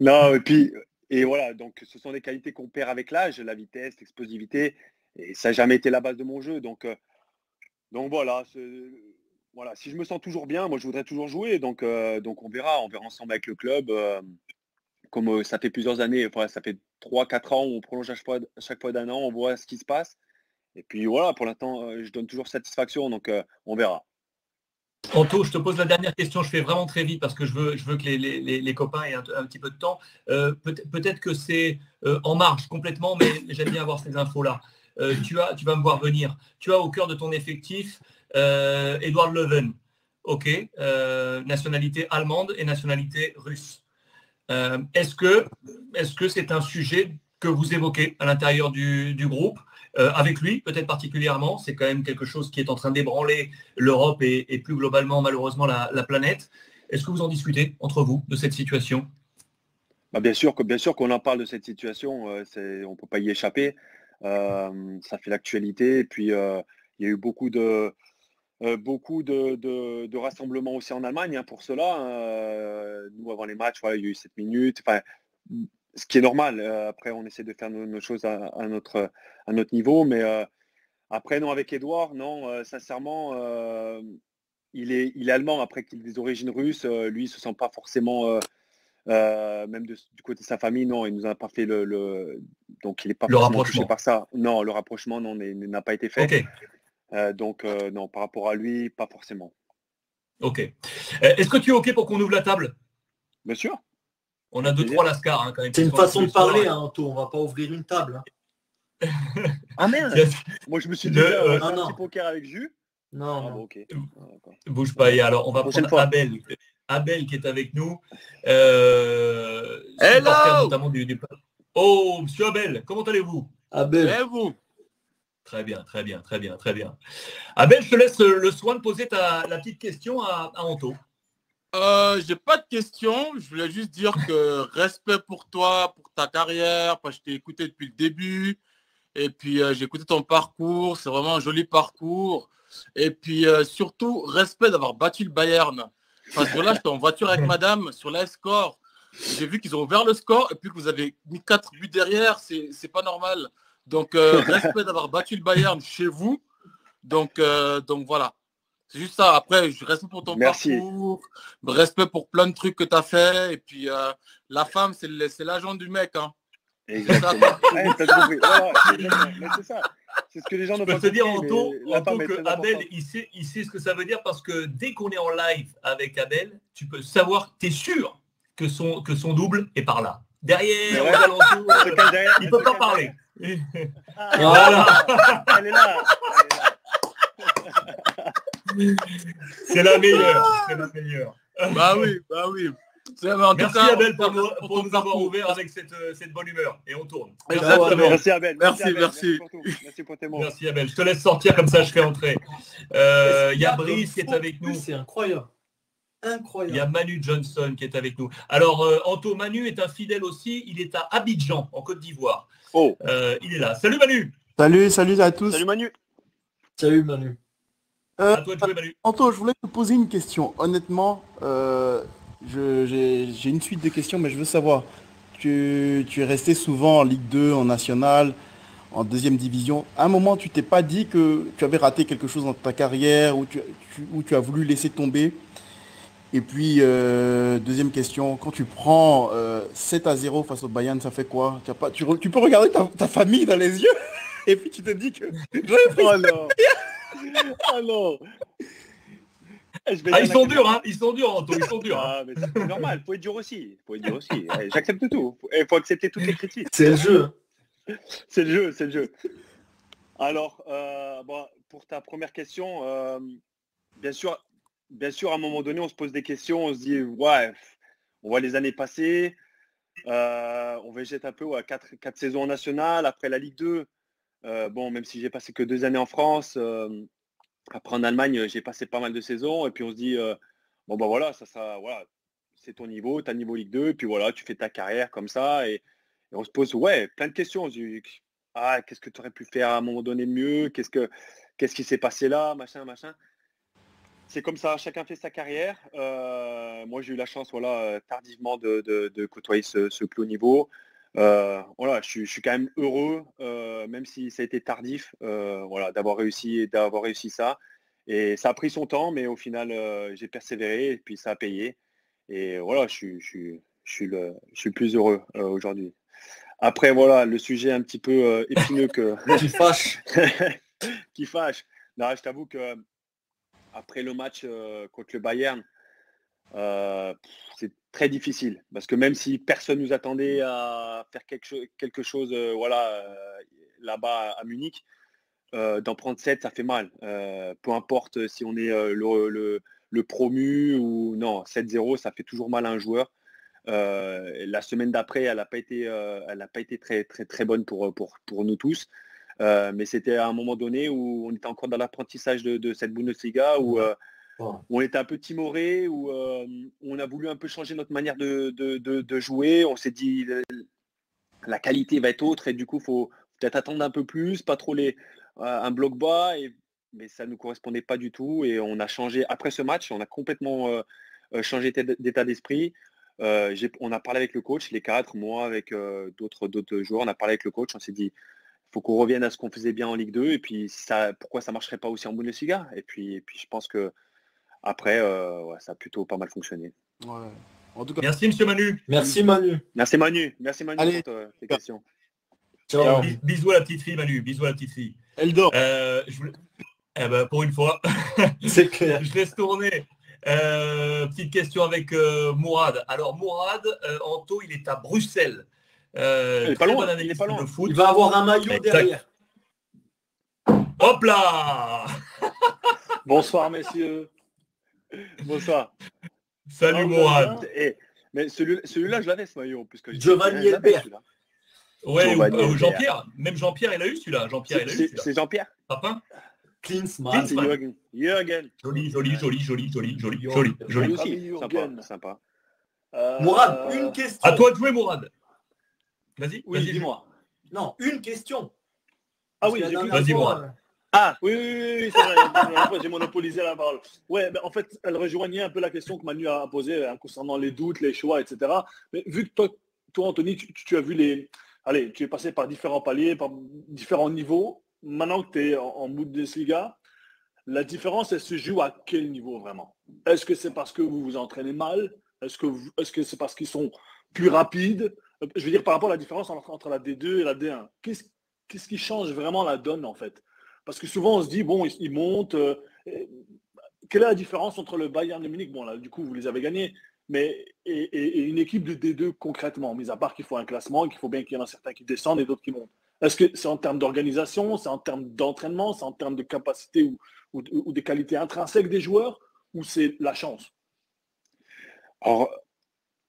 Non, et puis, et voilà, donc ce sont des qualités qu'on perd avec l'âge, la vitesse, l'explosivité, et ça n'a jamais été la base de mon jeu. Donc voilà, voilà, si je me sens toujours bien, moi je voudrais toujours jouer, donc on verra ensemble avec le club. Comme ça fait plusieurs années, enfin, ça fait 3-4 ans, on prolonge à chaque fois d'un an, on voit ce qui se passe. Et puis voilà, pour l'instant, je donne toujours satisfaction, donc on verra. Anto, je te pose la dernière question, je fais vraiment très vite parce que je veux que les copains aient un petit peu de temps. Peut-être que c'est en marge complètement, mais j'aime bien avoir ces infos-là. Tu vas me voir venir. Tu as au cœur de ton effectif Edouard Leven, ok, nationalité allemande et nationalité russe. Est-ce que c'est un sujet que vous évoquez à l'intérieur du groupe avec lui, peut-être particulièrement? C'est quand même quelque chose qui est en train d'ébranler l'Europe et plus globalement, malheureusement, la planète. Est-ce que vous en discutez entre vous de cette situation? Bah, bien sûr qu'on en parle de cette situation, on ne peut pas y échapper. Ça fait l'actualité. Et puis, il y a eu beaucoup de rassemblements aussi en Allemagne hein, pour cela. Nous, avant les matchs, voilà, il y a eu 7 minutes. Enfin, ce qui est normal. Après, on essaie de faire nos choses à notre niveau. Mais après, non, avec Edouard, non, sincèrement, il est allemand. Après qu'il ait des origines russes, lui, il ne se sent pas forcément, même du côté de sa famille, non, il nous a pas fait donc il n'est pas Le forcément touché rapprochement. par ça. Non, le rapprochement, non, n'a pas été fait. Ok. Donc, non, par rapport à lui, pas forcément. Ok. Est-ce que tu es ok pour qu'on ouvre la table? Bien sûr. On a 2-3 lascars quand même. C'est une façon de parler, Anto. On va pas ouvrir une table. Ah merde. Moi, je me suis dit, un petit poker avec Jus. Non. Bon, ok. Bouge pas. Et alors, on va prendre Abel. Abel qui est avec nous. Supporter notamment du... Oh, monsieur Abel, comment allez-vous? Abel. Et vous? Très bien. Abel, je te laisse le soin de poser la petite question à Anto. J'ai pas de questions. Je voulais juste dire que respect pour toi, pour ta carrière, parce que je t'ai écouté depuis le début. Et puis, j'ai écouté ton parcours. C'est vraiment un joli parcours. Et puis, surtout, respect d'avoir battu le Bayern. Parce que là, j'étais en voiture avec madame sur la score. J'ai vu qu'ils ont ouvert le score et puis que vous avez mis 4 buts derrière. C'est pas normal. Donc, respect d'avoir battu le Bayern chez vous. Donc voilà. C'est juste ça. Après, je respecte pour ton parcours. Respect pour plein de trucs que tu as fait. Et puis, la femme, c'est l'agent du mec. Hein. Exactement. T'as compris. Voilà, c'est ça. C'est ce que les gens n'ont pas compris. Je peux te dire, Anto, que Abel, il sait ce que ça veut dire parce que dès qu'on est en live avec Abel, tu peux savoir, tu es sûr que son double est par là. Derrière, aux alentours, il ne peut pas parler. Voilà. Elle est là. C'est la meilleure. Bah oui. Merci Abel pour nous avoir ouvert avec cette bonne humeur. Et on tourne. Merci Abel. Merci. Merci pour tes mots. Merci Abel. Je te laisse sortir comme ça, je fais entrer. Il y a Brice qui est avec nous. C'est incroyable. Il y a Manu Johnson qui est avec nous. Alors, Anto, Manu est un fidèle aussi. Il est à Abidjan, en Côte d'Ivoire. Oh. Il est là. Salut Manu. Salut à tous. Salut Manu. Salut Manu. À toi de jouer, Manu. Anto, je voulais te poser une question. Honnêtement, j'ai une suite de questions, mais je veux savoir. Tu es resté souvent en Ligue 2, en National, en deuxième division. À un moment, tu t'es pas dit que tu avais raté quelque chose dans ta carrière ou tu as voulu laisser tomber? Et puis, deuxième question, quand tu prends 7-0 face au Bayern, ça fait quoi? Tu peux regarder ta famille dans les yeux et puis tu te dis que... Oh non. Oh non. Ils sont durs, Anto, ils sont durs. Ah, mais c'est normal, il faut être dur aussi. J'accepte tout. Il faut accepter toutes les critiques. C'est le jeu. C'est le jeu. Alors, pour ta première question, bien sûr, à un moment donné, on se pose des questions, on se dit, ouais, on voit les années passer, on végète un peu à 4 saisons en nationale, après la Ligue 2. Même si j'ai passé que 2 années en France, après en Allemagne, j'ai passé pas mal de saisons, et puis on se dit, voilà, ça sera, voilà, c'est ton niveau, t'as niveau Ligue 2, et puis voilà, tu fais ta carrière comme ça, et on se pose, plein de questions. On se dit, qu'est-ce que tu aurais pu faire à un moment donné de mieux, qu'est-ce qui s'est passé là, machin. C'est comme ça, chacun fait sa carrière. Moi, j'ai eu la chance, tardivement de côtoyer ce plus haut niveau. Je suis quand même heureux, même si ça a été tardif, d'avoir réussi ça. Et ça a pris son temps, mais au final, j'ai persévéré et puis ça a payé. Et voilà, je suis plus heureux aujourd'hui. Après, le sujet un petit peu épineux qui fâche. Qui fâche. Non, je t'avoue que après le match contre le Bayern, c'est très difficile parce que même si personne nous attendait à faire quelque chose là-bas à Munich, d'en prendre 7, ça fait mal. Peu importe si on est le promu ou non, 7-0, ça fait toujours mal à un joueur. La semaine d'après, elle n'a pas été très, très, très bonne pour nous tous. Mais c'était à un moment donné où on était encore dans l'apprentissage de cette Bundesliga où on était un peu timoré, où on a voulu un peu changer notre manière de jouer. On s'est dit la qualité va être autre et du coup il faut peut-être attendre un peu plus, pas trop un bloc bas, mais ça ne nous correspondait pas du tout et on a changé. Après ce match, on a complètement changé d'état d'esprit. On a parlé avec le coach, les 4, moi avec d'autres joueurs, on a parlé avec le coach, on s'est dit, il faut qu'on revienne à ce qu'on faisait bien en Ligue 2, et puis pourquoi ça ne marcherait pas aussi en Bundesliga, et puis je pense que après, ça a plutôt pas mal fonctionné. Ouais. En tout cas, merci, monsieur Manu. Merci Manu. Merci Manu Allez. pour tes questions. Ciao. Bisous à la petite fille, Manu. Bisous à la petite fille. elle dort. Pour une fois, C'est clair. je laisse tourner. Petite question avec Mourad. Alors Mourad, Anto, il est à Bruxelles. Il est pas loin, il est pas loin. De foot. Il va avoir un maillot Exact. derrière. Hop là. Bonsoir, messieurs. Bonsoir. Salut Mourad. Mais celui-là, je l'avais ce maillot. Puisque Giovanni Elbert. Ouais, Giovanni Jean-Pierre. Même Jean-Pierre, il a eu celui-là. C'est Jean-Pierre. Papin. Klinsmann. C'est Jürgen. Joli Aussi. Sympa. Mourad, une question. À toi de jouer, Mourad. Vas-y. Oui, dis-moi. Non, une question. Ah oui, Parce que la j'ai dernière Vas-y, fois, Mourad. Ah oui, c'est vrai. Après, j'ai monopolisé la parole. Ouais, en fait, elle rejoignait un peu la question que Manu a posée concernant les doutes, les choix, etc. Mais vu que toi Anthony, tu as vu tu es passé par différents paliers, par différents niveaux. Maintenant que tu es en Bundesliga, la différence, elle se joue à quel niveau vraiment? Est-ce que c'est parce que vous vous entraînez mal? Est-ce que c'est parce qu'ils sont plus rapides? Je veux dire, par rapport à la différence entre la D2 et la D1, qu'est-ce qui change vraiment la donne en fait? Parce que souvent, on se dit, bon, ils montent. Quelle est la différence entre le Bayern de Munich? Bon, là, du coup, vous les avez gagnés. Mais et une équipe de D2 concrètement, mis à part qu'il faut un classement, qu'il faut bien qu'il y en a certains qui descendent et d'autres qui montent. Est-ce que c'est en termes d'organisation, c'est en termes d'entraînement, c'est en termes de capacité ou des qualités intrinsèques des joueurs, ou c'est la chance? Alors,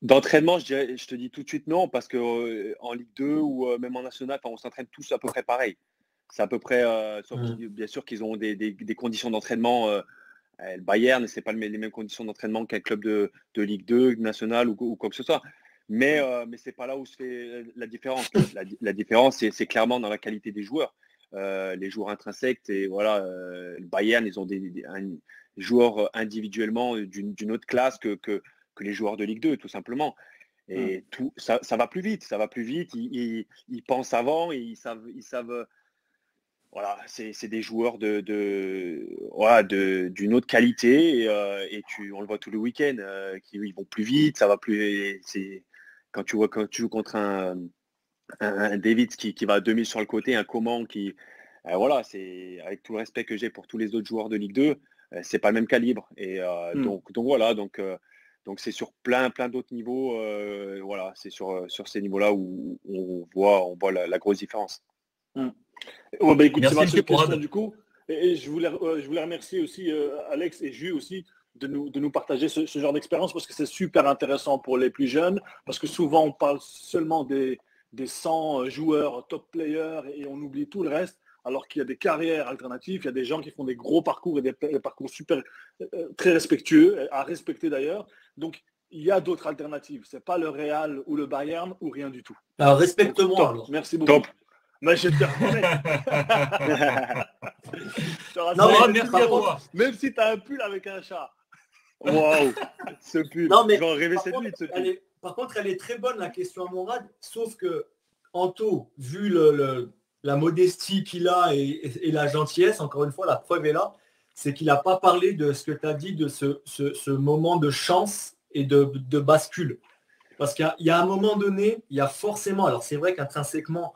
d'entraînement, je te dis tout de suite non, parce que en Ligue 2 ou même en National, on s'entraîne tous à peu près pareil. C'est à peu près, bien sûr qu'ils ont des conditions d'entraînement. Le Bayern, ce n'est pas les mêmes conditions d'entraînement qu'un club de Ligue 2, National ou quoi que ce soit. Mais ce n'est pas là où se fait la différence. La différence, c'est clairement dans la qualité des joueurs. Les joueurs intrinsèques, et voilà, le Bayern, ils ont des joueurs individuellement d'une autre classe que les joueurs de Ligue 2, tout simplement. Et ça va plus vite. Ils pensent avant et ils savent. Voilà, c'est des joueurs d'une autre qualité on le voit tout le week-end, ils vont plus vite, ça va plus. Quand tu joues contre un David qui va à 2000 sur le côté, un Coman qui, voilà, c'est avec tout le respect que j'ai pour tous les autres joueurs de Ligue 2, c'est pas le même calibre. Et donc voilà, donc c'est sur plein d'autres niveaux, voilà, c'est sur ces niveaux-là où on voit la grosse différence. Ouais, écoute, merci, c'est ma seule question Mourad. du coup. Et je voulais remercier aussi Alex et Jus aussi de nous partager ce genre d'expérience parce que c'est super intéressant pour les plus jeunes. Parce que souvent, on parle seulement des 100 joueurs top players et on oublie tout le reste. Alors qu'il y a des carrières alternatives, il y a des gens qui font des gros parcours et des parcours super très respectueux, à respecter d'ailleurs. Donc, il y a d'autres alternatives. Ce n'est pas le Real ou le Bayern ou rien du tout. Alors, respecte-moi. Top. Alors. Merci beaucoup. Top. Mais je te reconnais. Merci à toi. Même si tu as un pull avec un chat. Waouh. Ce pull. Non, mais je vais en rêver par cette contre, nuit de ce pull. Par contre, elle est très bonne la question à Mourad, sauf que Anto, vu la modestie qu'il a et la gentillesse, encore une fois, la preuve est là, c'est qu'il n'a pas parlé de ce que tu as dit, de ce moment de chance et de bascule. Parce qu'il y a un moment donné, il y a forcément, alors c'est vrai qu'intrinsèquement,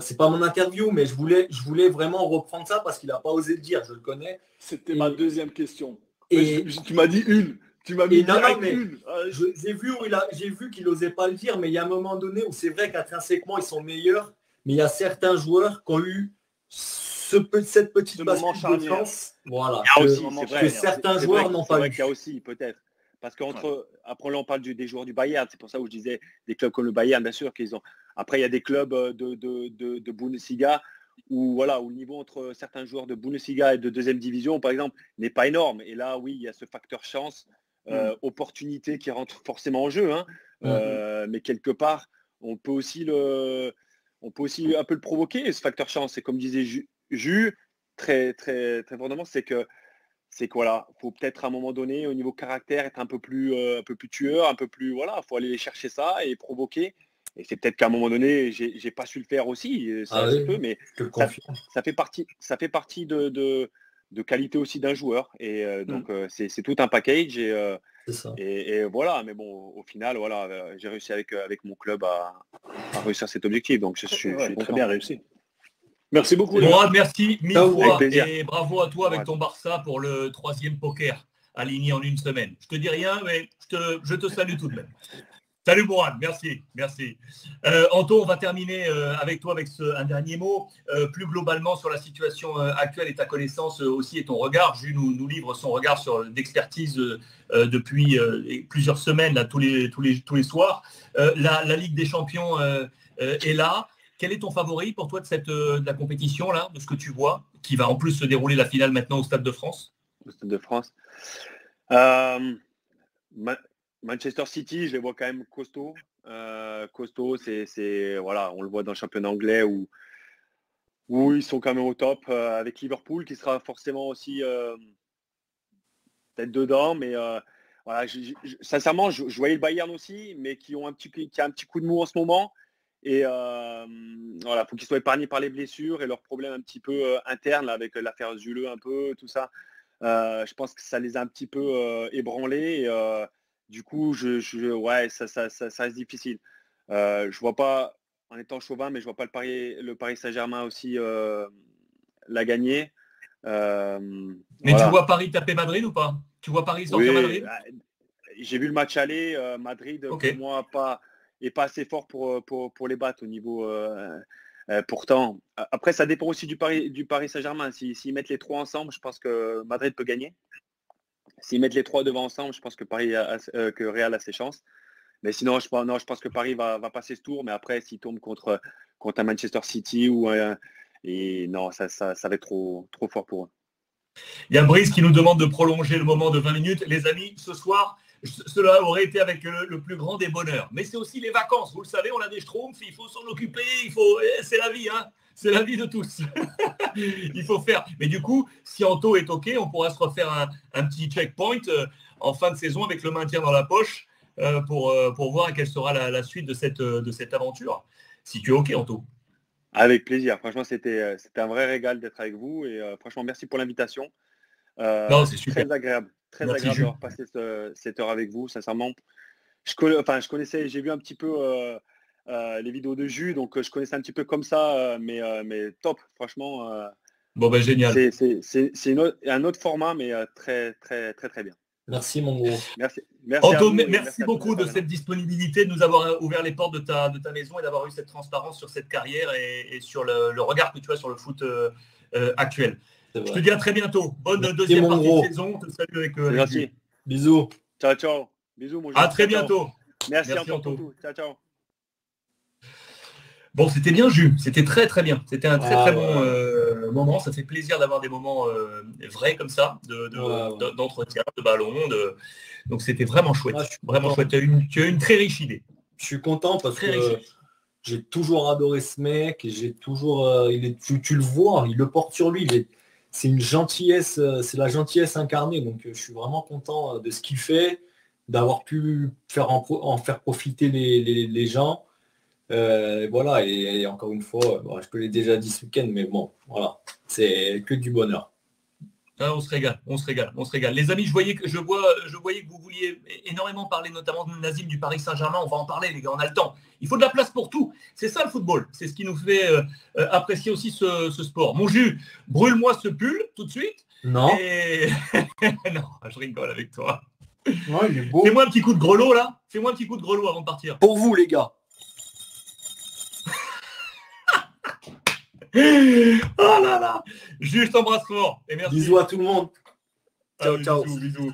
c'est pas mon interview, mais je voulais vraiment reprendre ça parce qu'il n'a pas osé le dire, je le connais. C'était ma deuxième question. Et tu m'as dit une. Tu m'as mis une. J'ai vu qu'il n'osait pas le dire, mais il y a un moment donné où c'est vrai qu'intrinsèquement, ils sont meilleurs, mais il y a certains joueurs qui ont eu cette petite bascule de chance. Voilà. Il y a aussi, c'est vrai. Certains joueurs n'ont pas eu. Il y a aussi, peut-être. Parce après, là, on parle des joueurs du Bayern. C'est pour ça où je disais des clubs comme le Bayern, bien sûr, qu'ils ont. Après, il y a des clubs de Bundesliga où le niveau entre certains joueurs de Bundesliga et de deuxième division, par exemple, n'est pas énorme. Et là, oui, il y a ce facteur chance, opportunité qui rentre forcément en jeu. Hein. Mais quelque part, on peut aussi un peu le provoquer, ce facteur chance. Et comme disait Jus, très, très, très fondamentalement, c'est que c'est que voilà, faut peut-être à un moment donné, au niveau caractère, être un peu plus tueur, un peu plus, voilà, faut aller chercher ça et provoquer. Et c'est peut-être qu'à un moment donné, j'ai pas su le faire aussi, ça se peut, mais ça fait partie de qualité aussi d'un joueur. Et donc c'est tout un package. Et voilà, mais bon, au final, voilà, j'ai réussi avec mon club à réussir cet objectif. Donc je suis très bien réussi. Merci beaucoup. Mourad, merci mille fois et bravo à toi avec ton Barça pour le 3e poker aligné en une semaine. Je te dis rien, mais je te salue tout de même. Salut Mourad, merci. Anto, on va terminer avec toi avec un dernier mot. Plus globalement sur la situation actuelle et ta connaissance aussi et ton regard. Jules nous livre son regard d'expertise depuis plusieurs semaines, là, tous les soirs. La Ligue des Champions est là. Quel est ton favori pour toi de la compétition, là, de ce que tu vois, qui va en plus se dérouler la finale maintenant au Stade de France? Au Stade de France. Manchester City, je les vois quand même costauds. C'est voilà, on le voit dans le championnat anglais où ils sont quand même au top, avec Liverpool qui sera forcément aussi peut-être dedans, mais voilà, sincèrement, je voyais le Bayern aussi, mais qui a un petit coup de mou en ce moment. Et voilà, faut qu'ils soient épargnés par les blessures et leurs problèmes un petit peu internes là, avec l'affaire Zule, un peu tout ça. Je pense que ça les a un petit peu ébranlés. Et, du coup, ouais, ça reste difficile. Je vois pas, en étant chauvin, mais je vois pas le Paris Saint-Germain aussi la gagner. Mais voilà. Tu vois Paris taper Madrid ou pas? Tu vois Paris sortir Madrid? J'ai vu le match aller. Madrid, pour moi, pas assez fort pour les battre au niveau. Pourtant, après, ça dépend aussi du Paris Saint-Germain. S'ils mettent les 3 ensemble, je pense que Madrid peut gagner. S'ils mettent les 3 devant ensemble, je pense que que Real a ses chances. Mais sinon, je pense que Paris va passer ce tour. Mais après, s'ils tombent contre un Manchester City et non, ça va être trop fort pour eux. Il y a Brice qui nous demande de prolonger le moment de 20 minutes. Les amis, ce soir, cela aurait été avec le plus grand des bonheurs. Mais c'est aussi les vacances. Vous le savez, on a des schtroumpfs, il faut s'en occuper. C'est la vie, hein. C'est la vie de tous. Il faut faire. Mais du coup, si Anto est OK, on pourra se refaire un petit checkpoint en fin de saison avec le maintien dans la poche pour voir quelle sera la suite de cette aventure. Si tu es OK, Anto. Avec plaisir. Franchement, c'était un vrai régal d'être avec vous. Et franchement, merci pour l'invitation. Non, c'est super. Très agréable. Très agréable d'avoir passé cette heure avec vous, sincèrement. Je connaissais, j'ai vu un petit peu les vidéos de Jus, donc je connaissais un petit peu comme ça, mais top, franchement. Bon, ben génial. C'est un autre format, mais très, très, très, très bien. Merci, mon gros. Merci. Anto, merci beaucoup de cette disponibilité, de nous avoir ouvert les portes de ta maison et d'avoir eu cette transparence sur cette carrière et sur le regard que tu as sur le foot actuel. Je te dis à très bientôt. Bonne deuxième partie de saison. Je te salue avec merci. Bisous. Ciao. Bisous, mon à très bientôt. Merci Anto. Ciao. Bon, c'était bien, Jules. C'était très, très bien. C'était un très bon moment. Ça fait plaisir d'avoir des moments vrais comme ça, d'entretien, de ballon. Donc, c'était vraiment chouette. Vraiment chouette. Tu as une très riche idée. Je suis content parce que j'ai toujours adoré ce mec. Et j'ai toujours... tu le vois, il le porte sur lui. C'est une gentillesse, c'est la gentillesse incarnée. Donc, je suis vraiment content de ce qu'il fait, d'avoir pu en faire profiter les gens. Voilà, et encore une fois, je te l'ai déjà dit ce week-end, mais bon, voilà, c'est que du bonheur. Ah, on se régale. Les amis, je voyais que vous vouliez énormément parler, notamment de Nazim du Paris Saint-Germain. On va en parler, les gars, on a le temps. Il faut de la place pour tout. C'est ça le football. C'est ce qui nous fait apprécier aussi ce sport. Mon Jus, brûle-moi ce pull tout de suite. Non. Non, je rigole avec toi. Ouais, il est beau. Fais-moi un petit coup de grelot, là. Fais-moi un petit coup de grelot avant de partir. Pour vous, les gars. Oh là là, juste t'embrasse fort et merci. Bisous à tout le monde. Ciao. Bisous.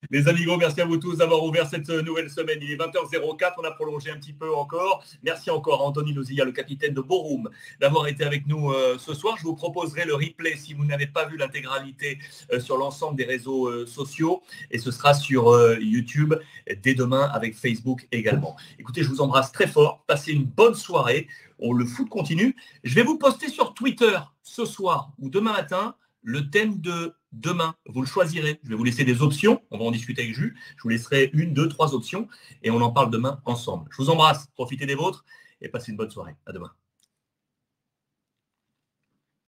Les amigos, merci à vous tous d'avoir ouvert cette nouvelle semaine. Il est 20h04, on a prolongé un petit peu encore. Merci encore à Anthony Lozilla, le capitaine de Borum, d'avoir été avec nous ce soir. Je vous proposerai le replay si vous n'avez pas vu l'intégralité sur l'ensemble des réseaux sociaux. Et ce sera sur YouTube dès demain avec Facebook également. Écoutez, je vous embrasse très fort. Passez une bonne soirée. Le foot continue. Je vais vous poster sur Twitter ce soir ou demain matin le thème de demain. Vous le choisirez. Je vais vous laisser des options. On va en discuter avec Jus. Je vous laisserai 1, 2, 3 options et on en parle demain ensemble. Je vous embrasse. Profitez des vôtres et passez une bonne soirée. À demain.